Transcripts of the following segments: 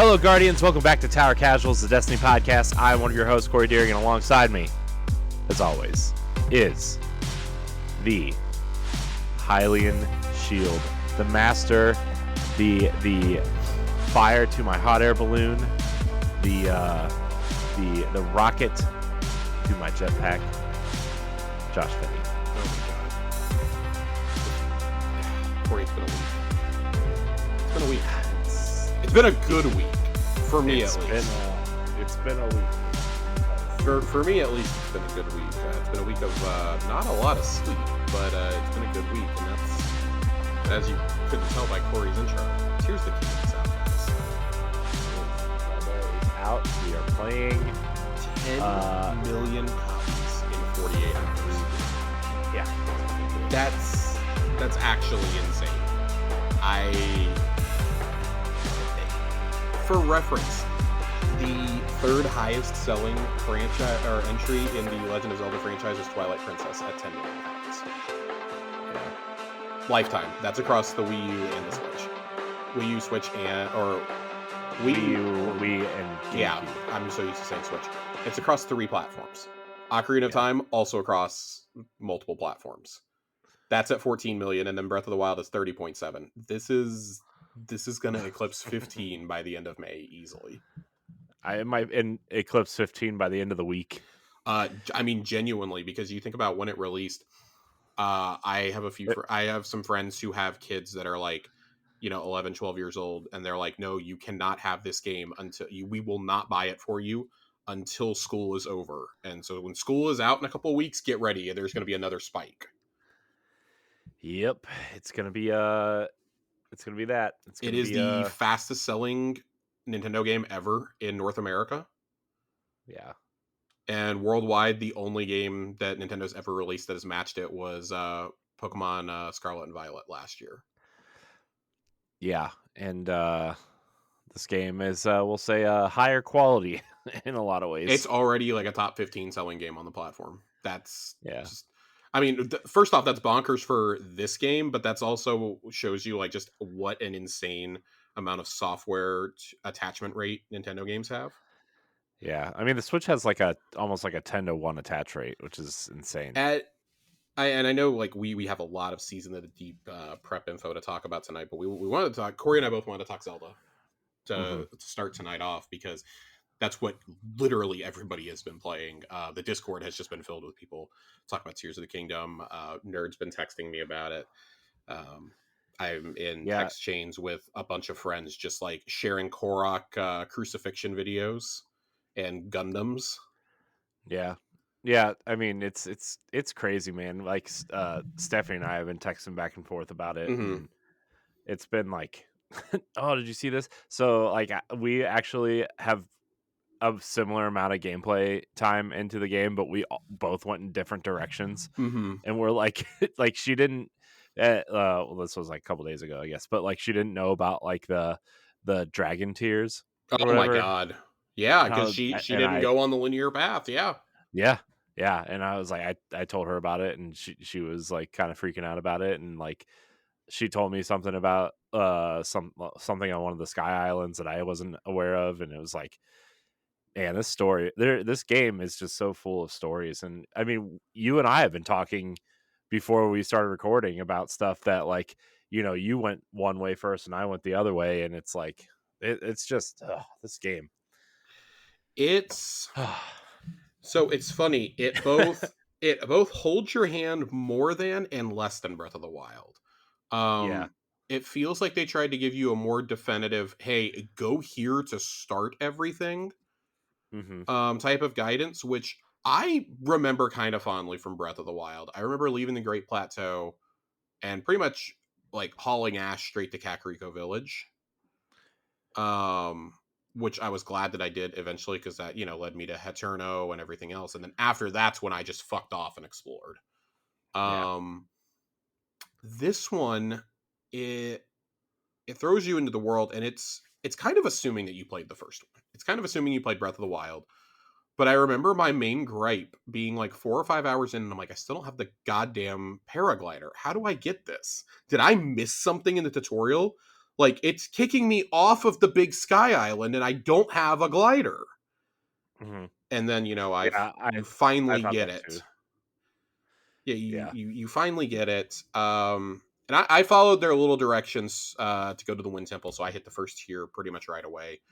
Hello, Guardians. Welcome back to Tower Casuals, the Destiny podcast. I'm one of your hosts, Corey Deering, and alongside me, as always, is the Hylian Shield, the master, the fire to my hot air balloon, the rocket to my jetpack, Josh Finney. Oh my god. Corey, it's been a week. It's been a week. It's been a good week. For me, at least. It's been a week. For me, at least, it's been a good week. It's been a week of not a lot of sleep, but it's been a good week. And that's, as you couldn't tell by Corey's intro, Tears of the Kingdom's out, guys. Zelda is out. We are playing 10 million copies in 48 hours. Yeah. That's actually insane. For reference, the third highest selling franchise or entry in the Legend of Zelda franchise is Twilight Princess at 10 million copies. Yeah. Lifetime. That's across the Wii U and the Switch. Wii U, Switch, and Wii, and GameCube. Yeah, I'm so used to saying Switch. It's across 3 platforms. Ocarina of Time also across multiple platforms. That's at 14 million, and then Breath of the Wild is 30.7. This is going to eclipse 15 by the end of May easily. I might eclipse 15 by the end of the week. I mean, genuinely, because you think about when it released. I have some friends who have kids that are like, 11, 12 years old, and they're like, no, you cannot have this game we will not buy it for you until school is over. And so when school is out in a couple of weeks, get ready. There's going to be another spike. Yep, it's gonna be that. It is the fastest selling Nintendo game ever in North America. Yeah. And worldwide, the only game that Nintendo's ever released that has matched it was Pokemon Scarlet and Violet last year. Yeah, and this game is, we'll say, higher quality in a lot of ways. It's already like a top 15 selling game on the platform. That's just... I mean, first off, that's bonkers for this game, but that's also shows you like just what an insane amount of software attachment rate Nintendo games have. Yeah, I mean, the Switch has almost like a 10-to-1 attach rate, which is insane. And I know like we have a lot of Season of the Deep prep info to talk about tonight, but we wanted to talk. Corey and I both wanted to talk Zelda to start tonight off because that's what literally everybody has been playing. The Discord has just been filled with people talking about Tears of the Kingdom. Nerd's been texting me about it. I'm in text chains with a bunch of friends just like sharing Korok crucifixion videos and Gundams. Yeah. I mean, it's crazy, man. Like Stephanie and I have been texting back and forth about it. Mm-hmm. And it's been like, oh, did you see this? So like we actually have a similar amount of gameplay time into the game, but we both went in different directions. Mm-hmm. And we're like, like she didn't. Well, this was like a couple days ago, I guess, but like she didn't know about like the dragon tears. Oh my god. Yeah, because she didn't go on the linear path. Yeah. And I was like, I told her about it, and she was like kind of freaking out about it, and like she told me something about something on one of the Sky Islands that I wasn't aware of, and it was like, man, this game is just so full of stories. And I mean, you and I have been talking before we started recording about stuff that like, you went one way first and I went the other way, and it's like it's just this game. It's so it's funny. It both holds your hand more than and less than Breath of the Wild. It feels like they tried to give you a more definitive, hey, go here to start everything type of guidance, which I remember kind of fondly from Breath of the Wild. I remember leaving the Great Plateau and pretty much like hauling ass straight to Kakariko Village. Which I was glad that I did eventually, because that, led me to Haterno and everything else. And then after that's when I just fucked off and explored. This one, it throws you into the world, and it's kind of assuming that you played the first one. It's kind of assuming you played Breath of the Wild. But I remember my main gripe being like 4 or 5 hours in, and I'm like, I still don't have the goddamn paraglider. How do I get this? Did I miss something in the tutorial? Like, it's kicking me off of the big sky island, and I don't have a glider. Hmm. And then, Yeah, you I finally thought get that it. too. Yeah, you Yeah. you you finally get it. And I followed their little directions to go to the Wind Temple, so I hit the first tier pretty much right away.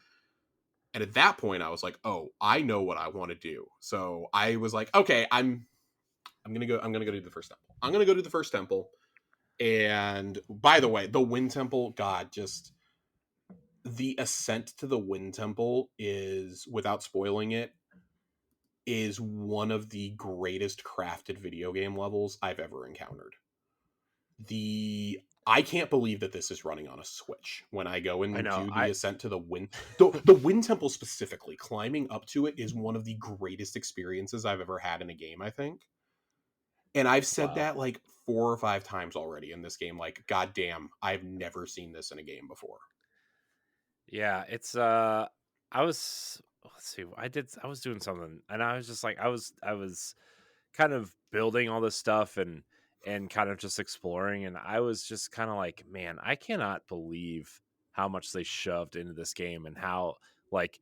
And at that point, I was like, "Oh, I know what I want to do." So I was like, "Okay, I'm gonna go. I'm gonna go to the first temple. I'm gonna go to the first temple." And by the way, the Wind Temple, God, just the ascent to the Wind Temple is, without spoiling it, is one of the greatest crafted video game levels I've ever encountered. I can't believe that this is running on a Switch. When I go I and know. do the ascent to the Wind Temple specifically, climbing up to it is one of the greatest experiences I've ever had in a game, I think. And I've said Wow. that like 4 or 5 times already in this game. Like, goddamn, I've never seen this in a game before. Yeah, it's I was let's see, I was doing something and I was just like I was kind of building all this stuff and kind of just exploring and I was just kind of like, man, I cannot believe how much they shoved into this game and how like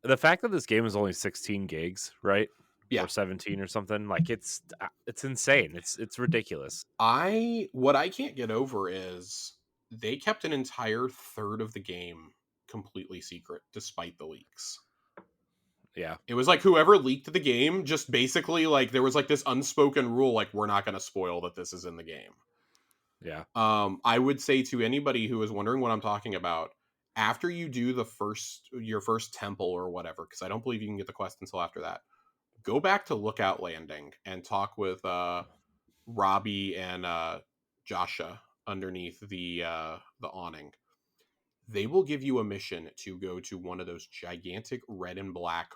the fact that this game is only 16 gigs, right? Yeah. Or 17 or something, like it's insane. It's ridiculous. What I can't get over is they kept an entire third of the game completely secret despite the leaks. Yeah. It was like whoever leaked the game just basically, like, there was like this unspoken rule, like, we're not going to spoil that this is in the game. Yeah. I would say to anybody who is wondering what I'm talking about, after you do your first temple or whatever, because I don't believe you can get the quest until after that, go back to Lookout Landing and talk with Robbie and Joshua underneath the awning. They will give you a mission to go to one of those gigantic red and black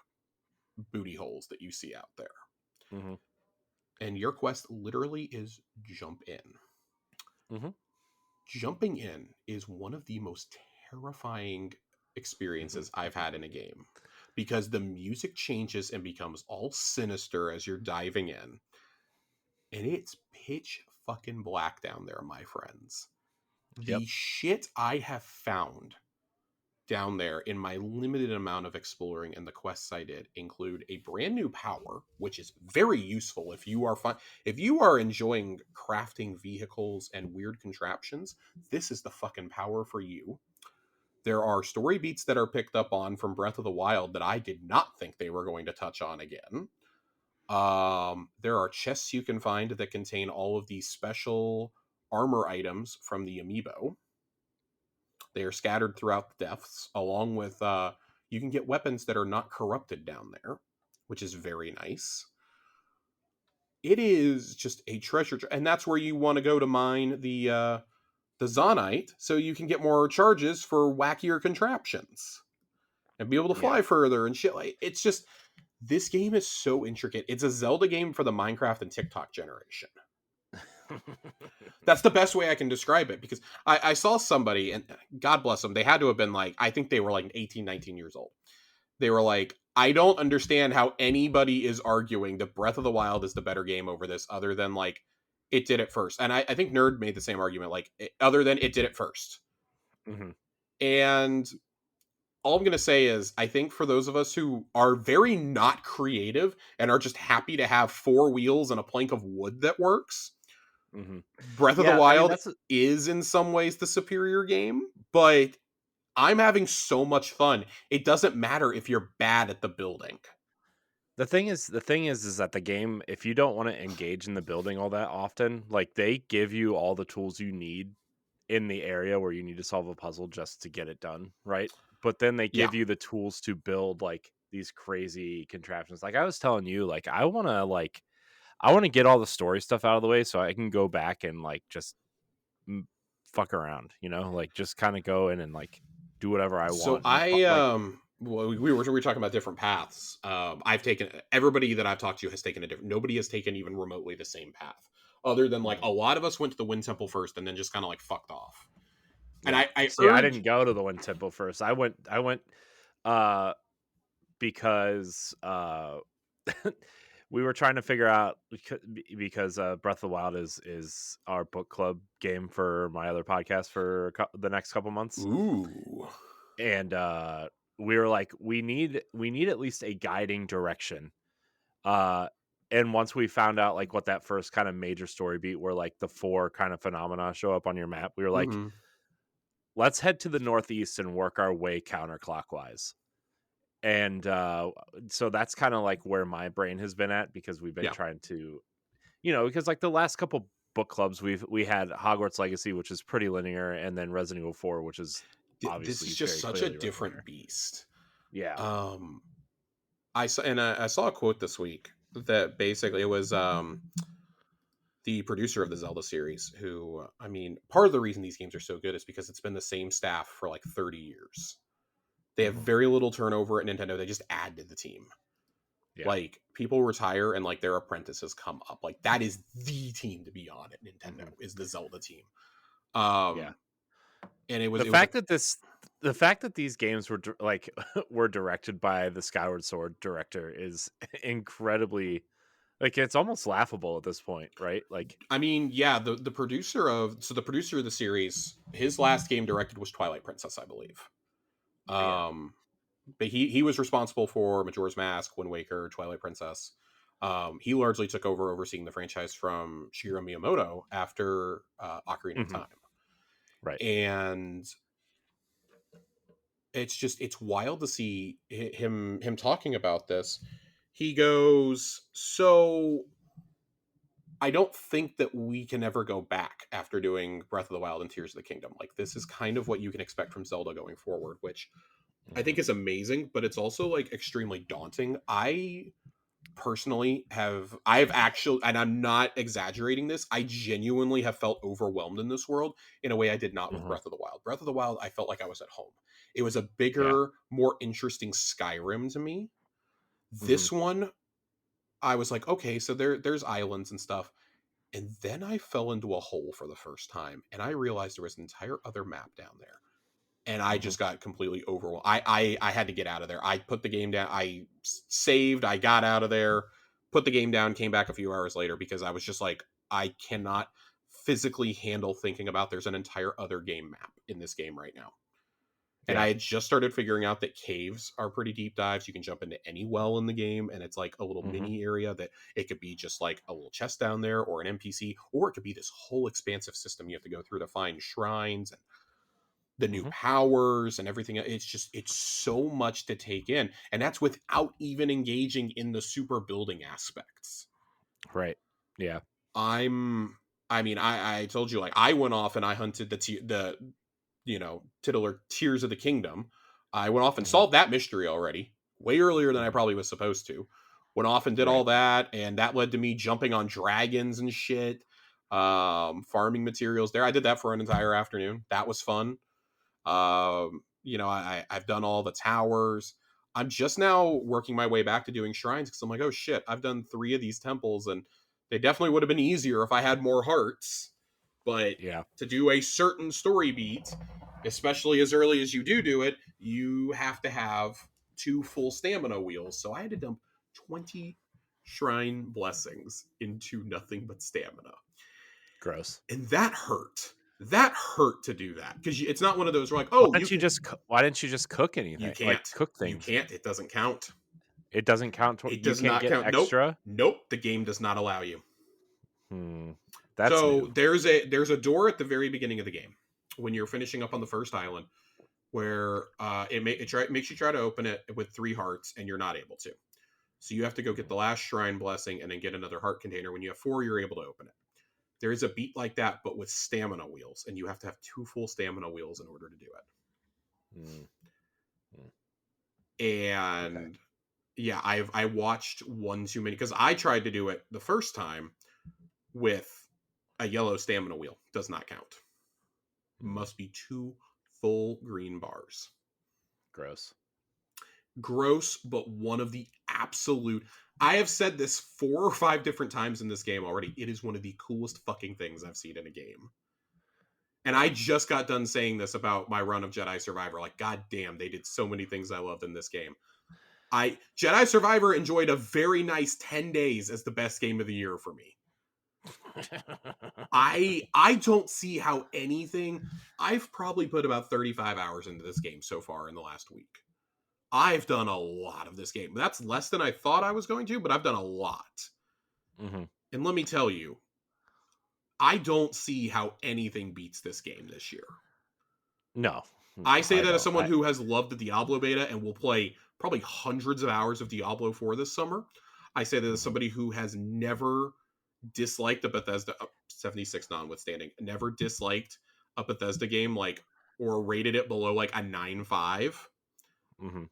booty holes that you see out there. Hmm. And your quest literally is jump in. Hmm. Jumping in is one of the most terrifying experiences I've had in a game, because the music changes and becomes all sinister as you're diving in. And it's pitch fucking black down there, my friends. Yep. The shit I have found down there in my limited amount of exploring and the quests I did include a brand new power, which is very useful if you are enjoying crafting vehicles and weird contraptions. This is the fucking power for you. There are story beats that are picked up on from Breath of the Wild that I did not think they were going to touch on again. There are chests you can find that contain all of these special armor items from the amiibo. They are scattered throughout the depths, along with you can get weapons that are not corrupted down there, which is very nice. It is just a treasure, and that's where you want to go to mine the Zonite, so you can get more charges for wackier contraptions and be able to Yeah. fly further and shit. Like, it's just, this game is so intricate. It's a Zelda game for the Minecraft and TikTok generation. That's the best way I can describe it, because I saw somebody, and God bless them, they had to have been like, I think they were like 18, 19 years old. They were like, I don't understand how anybody is arguing that Breath of the Wild is the better game over this, other than like, it did it first. And I think Nerd made the same argument, like, other than it did it first. Hmm. And all I'm going to say is, I think for those of us who are very not creative and are just happy to have four wheels and a plank of wood that works, Hmm. Breath of the Yeah, I mean Wild that's is in some ways the superior game, but I'm having so much fun. It doesn't matter if you're bad at the building. the thing is that the game, if you don't want to engage in the building all that often, like they give you all the tools you need in the area where you need to solve a puzzle just to get it done, right? But then they Yeah. give you the tools to build like these crazy contraptions. Like I was telling you, like I want to get all the story stuff out of the way so I can go back and like just fuck around, like just kind of go in and like do whatever I So want and like well, we were talking about different paths. I've taken everybody that I've talked to has taken a different. Nobody has taken even remotely the same path, other than like mhm. a lot of us went to the Wind Temple first and then just kind of like fucked off. And Yeah. I See, I didn't urge. go to the Wind Temple first. I went uh because we were trying to figure out because Breath of the Wild is our book club game for my other podcast for the next couple months, Ooh. and we were like, we need at least a guiding direction. Uh, and once we found out like what that first kind of major story beat where like the four kind of phenomena show up on your map, we were like, Mm-hmm. let's head to the northeast and work our way counterclockwise. And so that's kind of like where my brain has been at, because we've been Yeah. trying to, because like the last couple book clubs we had Hogwarts Legacy, which is pretty linear, and then Resident Evil 4, which is This is obviously just very such a clearly different linear. beast. Yeah. Um, I saw a quote this week that basically it was the producer of the Zelda series, who, I mean, part of the reason these games are so good is because it's been the same staff for like 30 years. They have Hmm. very little turnover at Nintendo. They just add to the team. Yeah. Like, people retire and like their apprentices come up. Like, that is the team to be on at Nintendo, Hmm. is the Zelda team. Yeah. And it was The it was a fact that the fact that these games were like were directed by the Skyward Sword director is incredibly, like, it's almost laughable at this point, right? Like, I mean, yeah, the producer of the series, his last game directed was Twilight Princess, I believe. yeah. Um, but he was responsible for Majora's Mask, Wind Waker, Twilight Princess. He largely took over overseeing the franchise from Shigeru Miyamoto after Ocarina of Hmm. Time, Right. and it's wild to see him talking about this. He goes, so I don't think that we can ever go back after doing Breath of the Wild and Tears of the Kingdom. Like, this is kind of what you can expect from Zelda going forward, which I Hmm. think is amazing, but it's also like extremely daunting. I personally I've actually, and I'm not exaggerating this, I genuinely have felt overwhelmed in this world in a way I did not with Hmm. Breath of the Wild. Breath of the Wild, I felt like I was at home. It was a Yeah. bigger, more interesting Skyrim to me. Hmm. This one, I was like, okay, so there's islands and stuff. And then I fell into a hole for the first time, and I realized there was an entire other map down there. And I Hmm. just got completely overwhelmed. I had to get out of there. I put the game down. I saved. I got out of there. Put the game down. Came back a few hours later because I was just like, I cannot physically handle thinking about there's an entire other game map in this game right now. And I Yeah. had just started figuring out that caves are pretty deep dives. You can jump into any well in the game, and it's like a little Hmm. mini area that it could be just like a little chest down there or an NPC, or it could be this whole expansive system you have to go through to find shrines and the new Hmm. powers and everything. It's so much to take in. And that's without even engaging in the super building aspects. Right. Yeah. I mean, I told you, like, I went off and I hunted the titular Tears of the Kingdom. I went off and Hmm. solved that mystery already, way earlier than I Hmm. probably was supposed to. Went off and did all Right. that, and that led to me jumping on dragons and shit, farming materials there. I did that for an entire afternoon. That was fun. I've done all the towers. I'm just now working my way back to doing shrines because I'm like, oh shit, I've done 3 of these temples, and they definitely would have been easier if I had more hearts. But Yeah. to do a certain story beat, especially as early as you do it, you have to have 2 full stamina wheels. So I had to dump 20 shrine blessings into nothing but stamina. Gross. And that hurt. That hurt to do that because it's not one of those where like, oh, Why didn't you just cook you anything? Like, can't. cook You things. can't. It doesn't count. It doesn't count. It You does can't not get count. Nope. extra. Nope. The game does not allow you. Hmm. That's So new. there's a door at the very beginning of the game when you're finishing up on the first island where it makes you try to open it with 3 hearts and you're not able to. So you have to go get the last shrine blessing and then get another heart container. When you have 4, you're able to open it. There is a beat like that, but with stamina wheels, and you have to have 2 full stamina wheels in order to do Mm. Mm. it. Okay. And yeah, I watched one too many because I tried to do it the first time with a yellow stamina wheel. Does not count. Mm. Must be 2 full green bars. Gross. Gross, but one of the absolute. I have said this 4 or 5 different times in this game already. It is one of the coolest fucking things I've seen in a game. And I Yeah. just got done saying this about my run of Jedi Survivor. Like, god damn, they did so many things I loved in this game. Jedi Survivor enjoyed a very nice 10 days as the best game of the year for me. I don't see how anything. I've probably put about 35 hours into this game so far in the last week. I've done a lot of this game. That's less than I thought I was going to, but I've done a lot. Mm-hmm. And let me tell you, I don't see how anything beats this game this year. No, I no, say I that as don't. someone who has loved the Diablo beta and will play probably hundreds of hours of Diablo 4 this summer. I say that as Mhm. somebody who has never disliked a Bethesda 76 notwithstanding, never disliked a Bethesda game like or rated it below like a 9.5. Mhm.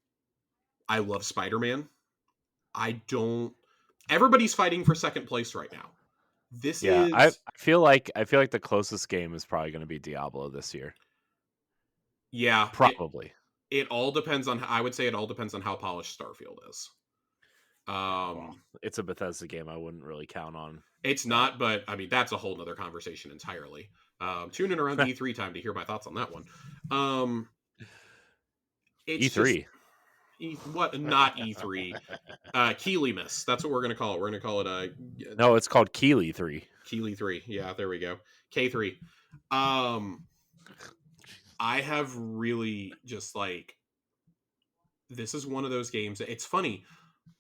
I love Spider-Man. I don't everybody's fighting for second place right now. This Yeah, I is feel like the closest game is probably going to be Diablo this year. yeah, Probably. it all depends on I would say it all depends on how polished Starfield is. Yeah, well, Um it's a Bethesda game. I wouldn't really count on it's that. not, but I mean that's a whole nother conversation entirely. Tune in around E3 time to hear my thoughts on that one. Um it's just E3. what not E3. Keeley Miss. That's what we're gonna call it. We're gonna call it No, it's called Keeley 3. Keeley 3. Yeah, there we go. K3. Um I have really just like this is one of those games. It's funny.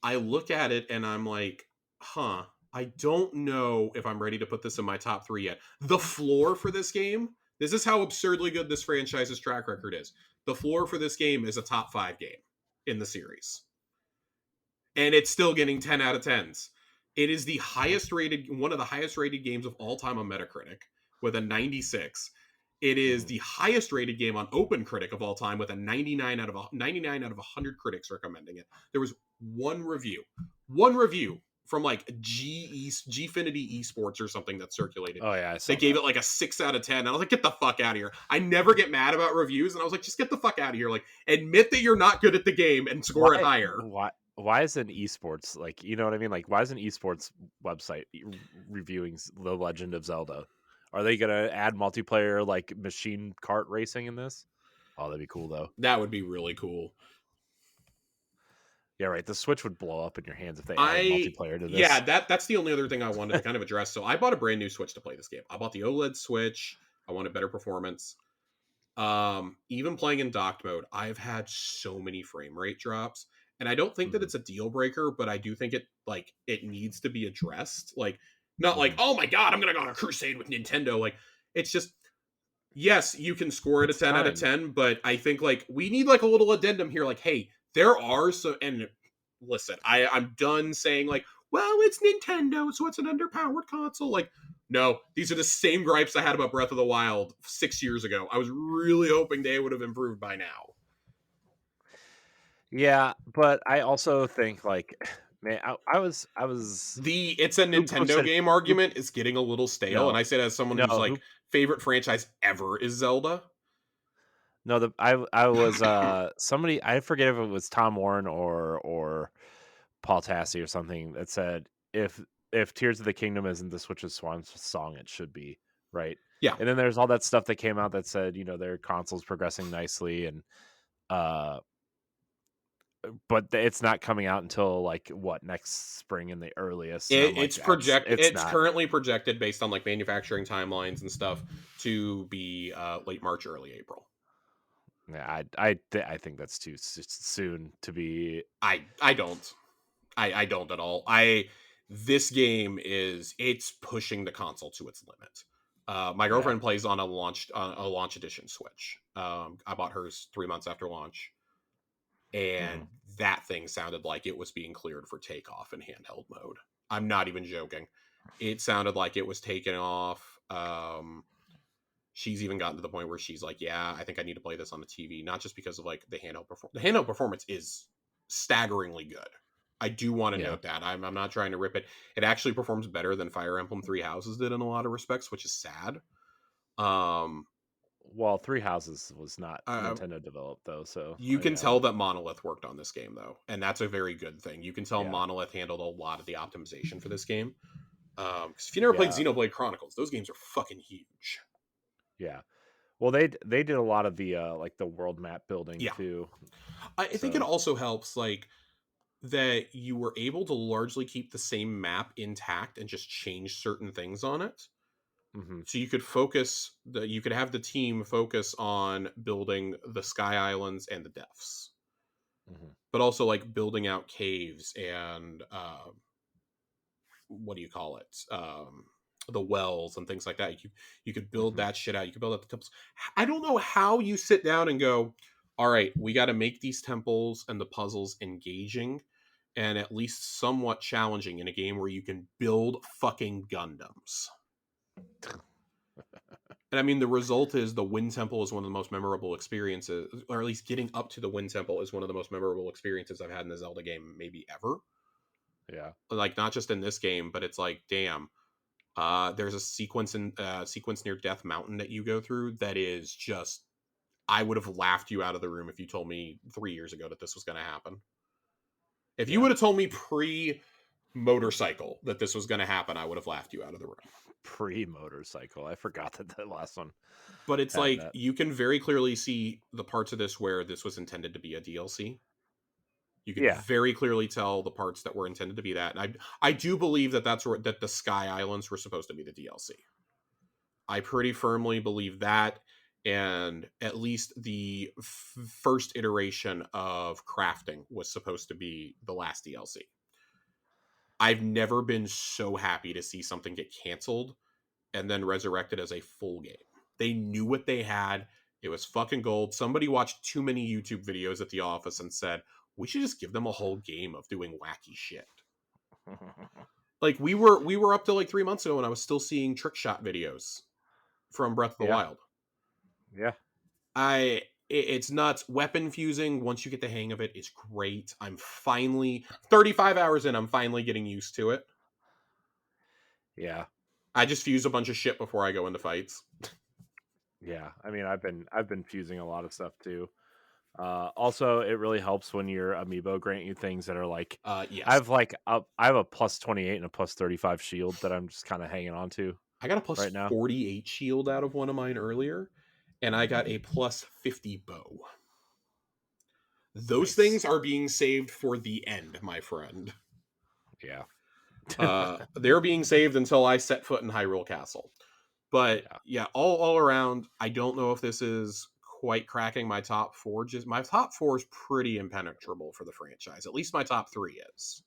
I look at it and I'm like, huh, I don't know if I'm ready to put this in my top 3 yet. The floor for this game, this is how absurdly good this franchise's track record is. The floor for this game is a top 5 game in the series. And it's still getting 10 out of 10s. It is the highest rated, one of the highest rated games of all time on Metacritic with a 96. It is Mhm. the highest rated game on OpenCritic of all time with a 99 out of 100 critics recommending it. There was one review from like Gfinity Esports or something that circulated. Oh yeah, I They saw gave that. it like a 6 out of 10. And I was like, get the fuck out of here. I never get mad about reviews. And I was like, just get the fuck out of here. Like, admit that you're not good at the game and score it Why higher. why is an esports like, you know what I mean? Like why is an esports website reviewing The Legend of Zelda? Are they going to add multiplayer like machine kart racing in this? Oh, that'd be cool though. That would be really cool. Yeah, right. The Switch would blow up in your hands if they added I multiplayer to yeah, this. that's the only other thing I wanted to kind of address. So I bought a brand new Switch to play this game. I bought the OLED Switch. I wanted better performance. Even playing in docked mode, I've had so many frame rate drops. And I don't think that Hmm. it's a deal breaker, but I do think it needs to be addressed. Like not like, Hmm. oh my god, I'm gonna go on a crusade with Nintendo. Like it's just yes, you can score it a It's 10 out of time. 10, but I think like we need like a little addendum here. Like, hey, there are some and listen, I'm done saying like, well, it's Nintendo, so it's an underpowered console. Like, no, these are the same gripes I had about Breath of the Wild 6 years ago. I was really hoping they would have improved by now. Yeah, but I also think like, man, I was The it's a who Nintendo posted game who argument is getting a little stale, and no I say that as someone no whose like who favorite franchise ever is Zelda. no the I was somebody, I forget if it was Tom Warren or Paul Tassi or something, that said if Tears of the Kingdom isn't the Switch's swan song, it should be, right? Yeah, And then there's all that stuff that came out that said, their console's progressing nicely, and uh but it's not coming out until like what, next spring in the earliest, and I'm like, it's it's not. currently projected based on like manufacturing timelines and stuff to be late March, early April. Yeah, I think that's too soon to be. I don't. I don't at all. I This game is it's pushing the console to its limit. My Yeah. girlfriend plays on a launch edition Switch. I bought hers 3 months after launch, Mhm. and that thing sounded like it was being cleared for takeoff in handheld mode. I'm not even joking. It sounded like it was taken off. She's even gotten to the point where she's like, "Yeah, I think I need to play this on the TV, not just because of like the handheld performance. The handheld performance is staggeringly good. I do want to Yeah. note that. I'm not trying to rip it. It actually performs better than Fire Emblem Three Houses did in a lot of respects, which is sad. Um, Well, Three Houses was not uh, Nintendo developed though, so you can I tell would. that Monolith worked on this game though, and that's a very good thing. You can tell Yeah. Monolith handled a lot of the optimization for this game. Because if you never played Yeah. Xenoblade Chronicles, those games are fucking huge. Yeah. Well, they did a lot of the like the world map building Yeah, too. I think it So also helps like that you were able to largely keep the same map intact and just change certain things on it. Mm-hmm. So you could have the team focus on building the sky islands and the depths, Mm-hmm. but also like building out caves and what do you call it? The wells and things like that. You could build Mm-hmm. that shit out. You could build out the temples. I don't know how you sit down and go, all right, we got to make these temples and the puzzles engaging and at least somewhat challenging in a game where you can build fucking Gundams. And I mean, the result is the Wind Temple is one of the most memorable experiences, or at least getting up to the Wind Temple is one of the most memorable experiences I've had in a Zelda game, maybe ever. Yeah. Like not just in this game, but it's like, damn, there's a sequence near Death Mountain that you go through that is just. I would have laughed you out of the room if you told me 3 years ago that this was going to happen. If you Yeah. would have told me pre motorcycle that this was going to happen, I would have laughed you out of the room. Pre-motorcycle. I forgot that the last one But it's had like that. you can very clearly see the parts of this where this was intended to be a DLC. You can Yeah. very clearly tell the parts that were intended to be that. And I do believe that that the Sky Islands were supposed to be the DLC. I pretty firmly believe that, and at least the first iteration of crafting was supposed to be the last DLC. I've never been so happy to see something get canceled and then resurrected as a full game. They knew what they had. It was fucking gold. Somebody watched too many YouTube videos at the office and said, we should just give them a whole game of doing wacky shit. Like we were up to like 3 months ago and I was still seeing trick shot videos from Breath of the Yeah. Wild. Yeah. It's nuts. Weapon fusing, once you get the hang of it, is great. I'm finally 35 hours in, I'm finally getting used to it. Yeah. I just fuse a bunch of shit before I go into fights. Yeah. I mean, I've been fusing a lot of stuff too. Also, it really helps when your amiibo grant you things that are like, Yes. I have a plus 28 and a plus 35 shield that I'm just kind of hanging on to I got a plus right now. 48 shield out of one of mine earlier, and I got a plus 50 bow. Those Nice. things are being saved for the end, my friend. Yeah. They're being saved until I set foot in Hyrule Castle. But Yeah. yeah, all around, I don't know if this is quite cracking my top four. Just my top four is pretty impenetrable for the franchise. At least my top three is.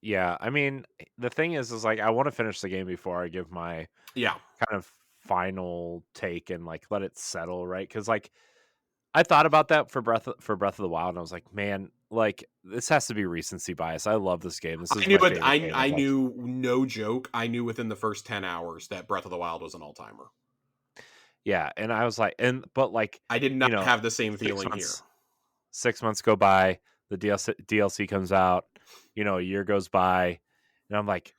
Yeah. I mean, the thing is like I want to finish the game before I give my Yeah, kind of final take and like let it settle, right? Because like I thought about that for Breath of the Wild, and I was like, man, like this has to be recency bias. I love this game. This I is knew my it. favorite I game I of all. knew, no joke. I knew within the first 10 hours that Breath of the Wild was an all timer. Yeah, and I was like, but like, I did you not know, have the same six feeling here. months, 6 months go by, the DLC comes out, a year goes by, and I'm like,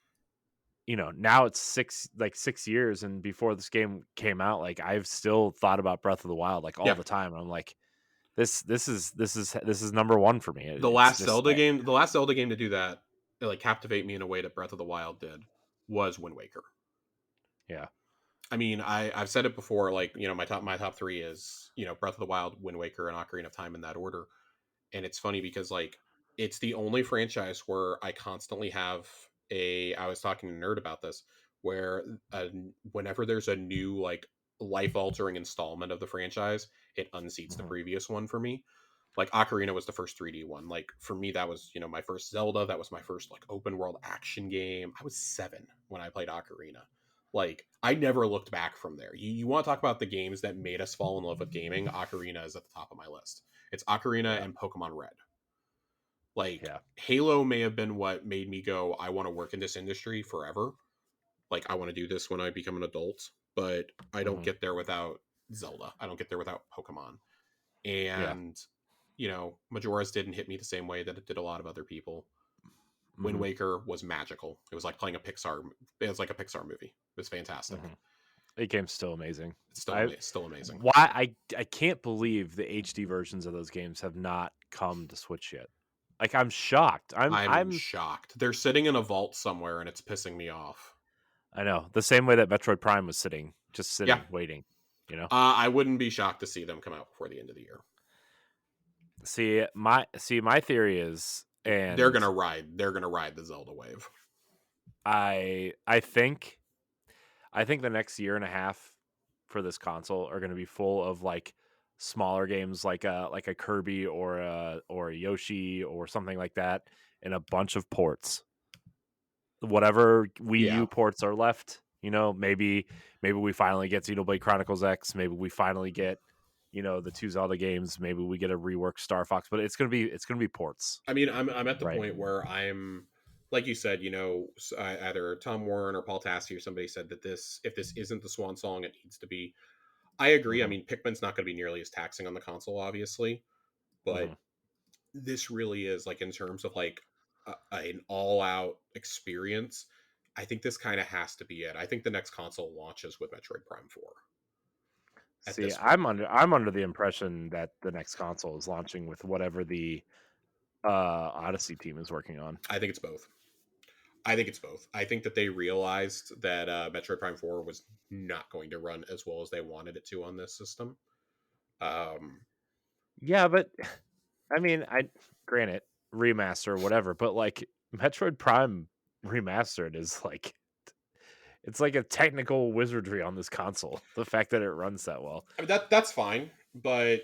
now it's 6 years, and before this game came out, like I've still thought about Breath of the Wild like all Yeah, the time. And I'm like, this is number one for me. the It's last just Zelda game, the last Zelda game to do that, like captivate me in a way that Breath of the Wild did, was Wind Waker. yeah. I mean, I've said it before. Like my top three is Breath of the Wild, Wind Waker, and Ocarina of Time in that order. And it's funny because like it's the only franchise where I constantly have a. I was talking to Nerd about this, where whenever there's a new like life altering installment of the franchise, it unseats the Mhm. previous one for me. Like Ocarina was the first 3D one. Like for me, that was my first Zelda. That was my first like open world action game. I was 7 when I played Ocarina. Like I never looked back from there. You want to talk about the games that made us fall in love with gaming? Ocarina is at the top of my list. It's Ocarina Yeah, and Pokemon Red. Like yeah. Halo may have been what made me go, I want to work in this industry forever. Like I want to do this when I become an adult, but I don't Hmm. get there without Zelda. I don't get there without Pokemon. Yeah. And Majora's didn't hit me the same way that it did a lot of other people. Wind Hmm. Waker was magical. It was like playing a Pixar. It was like a Pixar movie. It was fantastic. Hmm. The game's still amazing. It's still I still amazing. why I can't believe the HD versions of those games have not come to Switch yet. Like I'm shocked. I'm I'm I'm shocked. They're sitting in a vault somewhere, and it's pissing me off. I know the same way that Metroid Prime was just Yeah, sitting, waiting. You know. I wouldn't be shocked to see them come out before the end of the year. See my theory is And they're gonna ride the Zelda wave. I think the next year and a half for this console are going to be full of like smaller games like a Kirby or a Yoshi or something like that, and a bunch of ports. Whatever Wii Yeah. U ports are left, maybe we finally get Xenoblade Chronicles X, maybe we finally get the two Zelda games, maybe we get a reworked Star Fox, but it's gonna be ports, I mean, I'm at the right? point where I'm like you said, either Tom Warren or Paul Tassi or somebody said that this if this isn't the swan song, it needs to be. I agree. I Hmm. mean, Pikmin's not going to be nearly as taxing on the console, obviously, but Hmm. this really is like in terms of like an all out experience. I think this kind of has to be it. I think the next console launches with Metroid Prime 4 at See, this point. I'm under the impression that the next console is launching with whatever the Odyssey team is working on. I think it's both. I think it's both. I think that they realized that Metroid Prime 4 was not going to run as well as they wanted it to on this system. Um, Yeah, but I mean, I granted remaster whatever, but like Metroid Prime remastered is like it's like a technical wizardry on this console. The fact that it runs that well. I mean, that's fine, but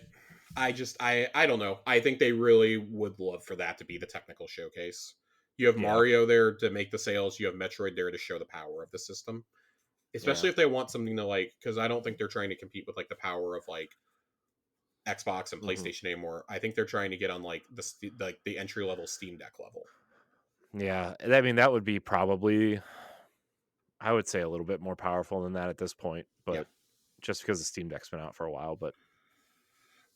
I don't know. I think they really would love for that to be the technical showcase. You have Yeah, Mario there to make the sales. You have Metroid there to show the power of the system. yeah. Especially if they want something to like, because I don't think they're trying to compete with like the power of like Xbox and Hmm. PlayStation anymore. I think they're trying to get on like the entry level Steam Deck level. Yeah, I mean that would be probably I would say a little bit more powerful than that at this point, Yeah, but just because the Steam Deck's been out for a while, but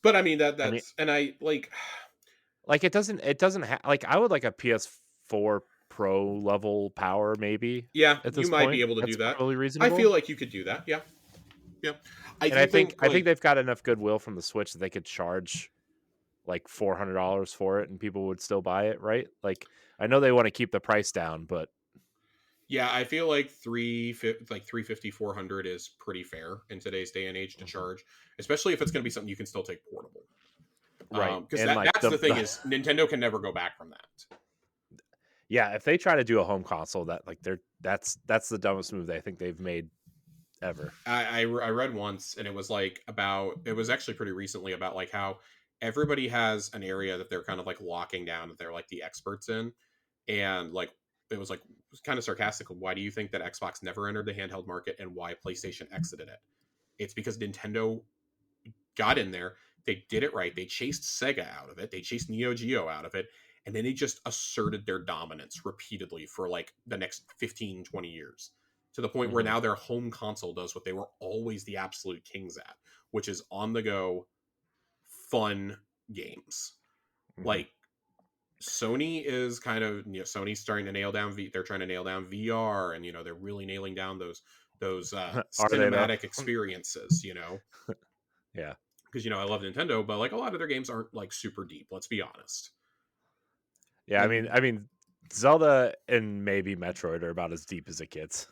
but I mean I mean that's and I like like it doesn't like I would like a PS4 Pro level power maybe yeah, at you this might be point. able to do That's that. probably I feel reasonable. like you could do that. Yeah, yeah. I And I do think think I think like they've got enough goodwill from the Switch that they could charge like $400 for it and people would still buy it, right? Like I know they want to keep the price down, but yeah, I feel like 350 400 is pretty fair in today's day and age to mhm, charge, especially if it's going to be something you can still take portable. right. Because And like that's the thing is Nintendo can never go back from that. yeah, if they try to do a home console that like that's the dumbest move they think they've made ever. I read once and it was like about it was actually pretty recently about like how everybody has an area that they're kind of like locking down that they're like the experts in, and like it was kind of sarcastic. Why do you think that Xbox never entered the handheld market and why PlayStation exited it? It's because Nintendo got in there, they did it right, they chased Sega out of it, they chased Neo Geo out of it, and then they just asserted their dominance repeatedly for like the next 15, 20 years to the point where Hmm. now their home console does what they were always the absolute kings at, which is on the go fun games. Hmm. Like Sony is kind of, Sony's starting to nail down they're trying to nail down VR, and they're really nailing down those Are they though? cinematic experiences, Yeah. because I love Nintendo, but like a lot of their games aren't like super deep. Let's be honest. Yeah, And I mean Zelda and maybe Metroid are about as deep as it gets,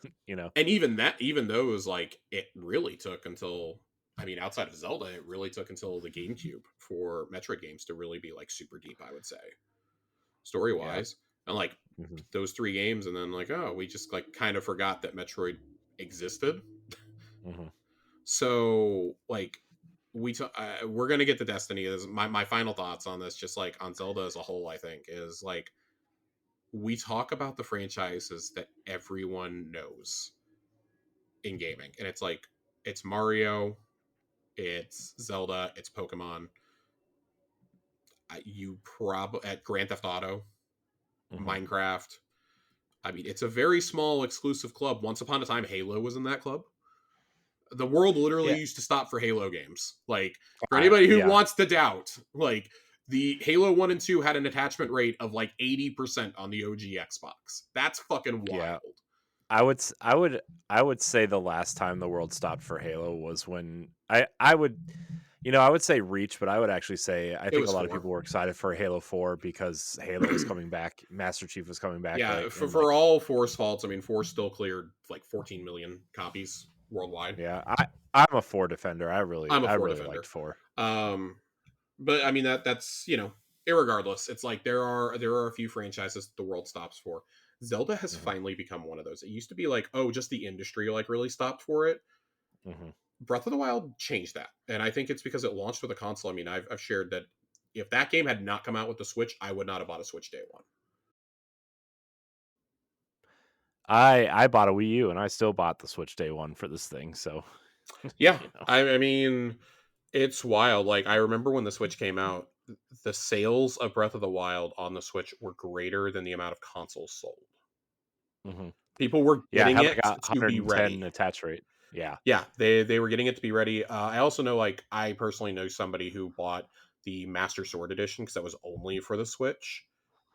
and even those, like it really took until, I mean, outside of Zelda, it really took until the GameCube for Metroid games to really be like super deep. I would say story Yeah. wise, and like Hmm. those three games, and then like we just like kind of forgot that Metroid existed. Hmm. So like we're gonna get to Destiny. Is my final thoughts on this, just like on Zelda as a whole. I think is like we talk about the franchises that everyone knows in gaming, and it's like it's Mario, it's Zelda, it's Pokemon. You probably at Grand Theft Auto, Hmm. Minecraft. I mean, it's a very small exclusive club. Once upon a time, Halo was in that club. The world literally Yeah. used to stop for Halo games. Like for anybody who Yeah. wants to doubt, like the Halo 1 and 2 had an attachment rate of like 80% on the OG Xbox. That's fucking Yeah. wild. I would say the last time the world stopped for Halo was when I would say Reach, but I would actually say I It think a was lot of 4. people were excited for Halo 4 because Halo was coming back, Master Chief was coming back, Yeah, right? for, And like for all Force faults, I mean, Force still cleared like 14 million copies worldwide. yeah, I'm a 4 defender. I really I'm a I 4 really liked defender. 4. Um, but I mean that's irregardless, it's like there are a few franchises that the world stops for. Zelda has Hmm. finally become one of those. It used to be like, oh, just the industry like really stopped for it. Hmm. Breath of the Wild changed that, and I think it's because it launched with a console. I mean, I've shared that if that game had not come out with the Switch, I would not have bought a Switch day one. I bought a Wii U and I still bought the Switch day one for this thing. So Yeah, you know. I mean, it's wild. Like I remember when the Switch came out, the sales of Breath of the Wild on the Switch were greater than the amount of consoles sold. Hmm. People were Yeah, it getting had like it a to be 110 ready. attach rate. Yeah. Yeah, they were getting it to be ready. I also know, like, I personally know somebody who bought the Master Sword Edition because that was only for the Switch.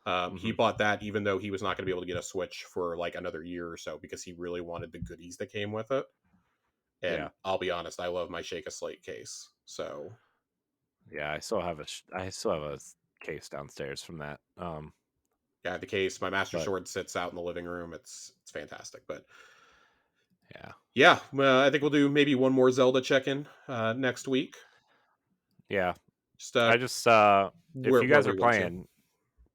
He Hmm. bought that even though he was not going to be able to get a Switch for like another year or so because he really wanted the goodies that came with it. And Yeah. I'll be honest, I love my Shake a Slate case. So Yeah, I still have a case downstairs from that. yeah, the case, my Master But Sword sits out in the living room. It's fantastic. But yeah. yeah, well, I think we'll do maybe one more Zelda check in next week. Yeah. Just I just if where you guys we are want to. playing,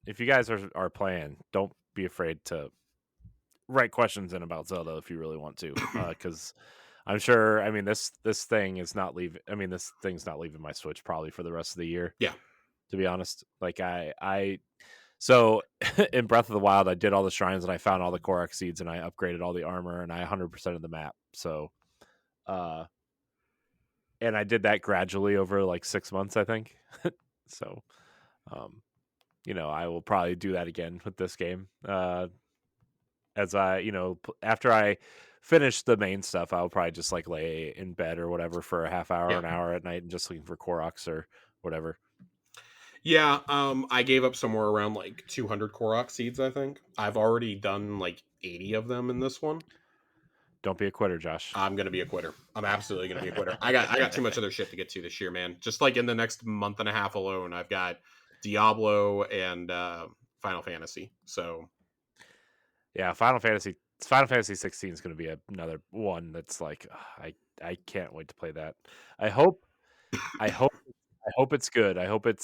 if you guys are playing, don't be afraid to write questions in about Zelda if you really want to, because I'm sure. I mean, this thing is not leaving. I mean, this thing's not leaving my Switch probably for the rest of the year. Yeah, To be honest, like so in Breath of the Wild, I did all the shrines and I found all the Korok seeds and I upgraded all the armor and I 100% of the map. So, uh, and I did that gradually over like 6 months, I think. So, um, I will probably do that again with this game. As I, after I finish the main stuff, I'll probably just like lay in bed or whatever for a half hour, yeah. an hour at night, and just looking for Koroks or whatever. Yeah, I gave up somewhere around like 200 Korok seeds, I think. I've already done like 80 of them in this one. Don't be a quitter, Josh. I'm going to be a quitter. I'm absolutely going to be a quitter. I got too much other shit to get to this year, man. Just like in the next month and a half alone, I've got Diablo and Final Fantasy. So, Yeah, Final Fantasy 16 is going to be another one that's like I can't wait to play that. I hope I hope I hope it's good. I hope it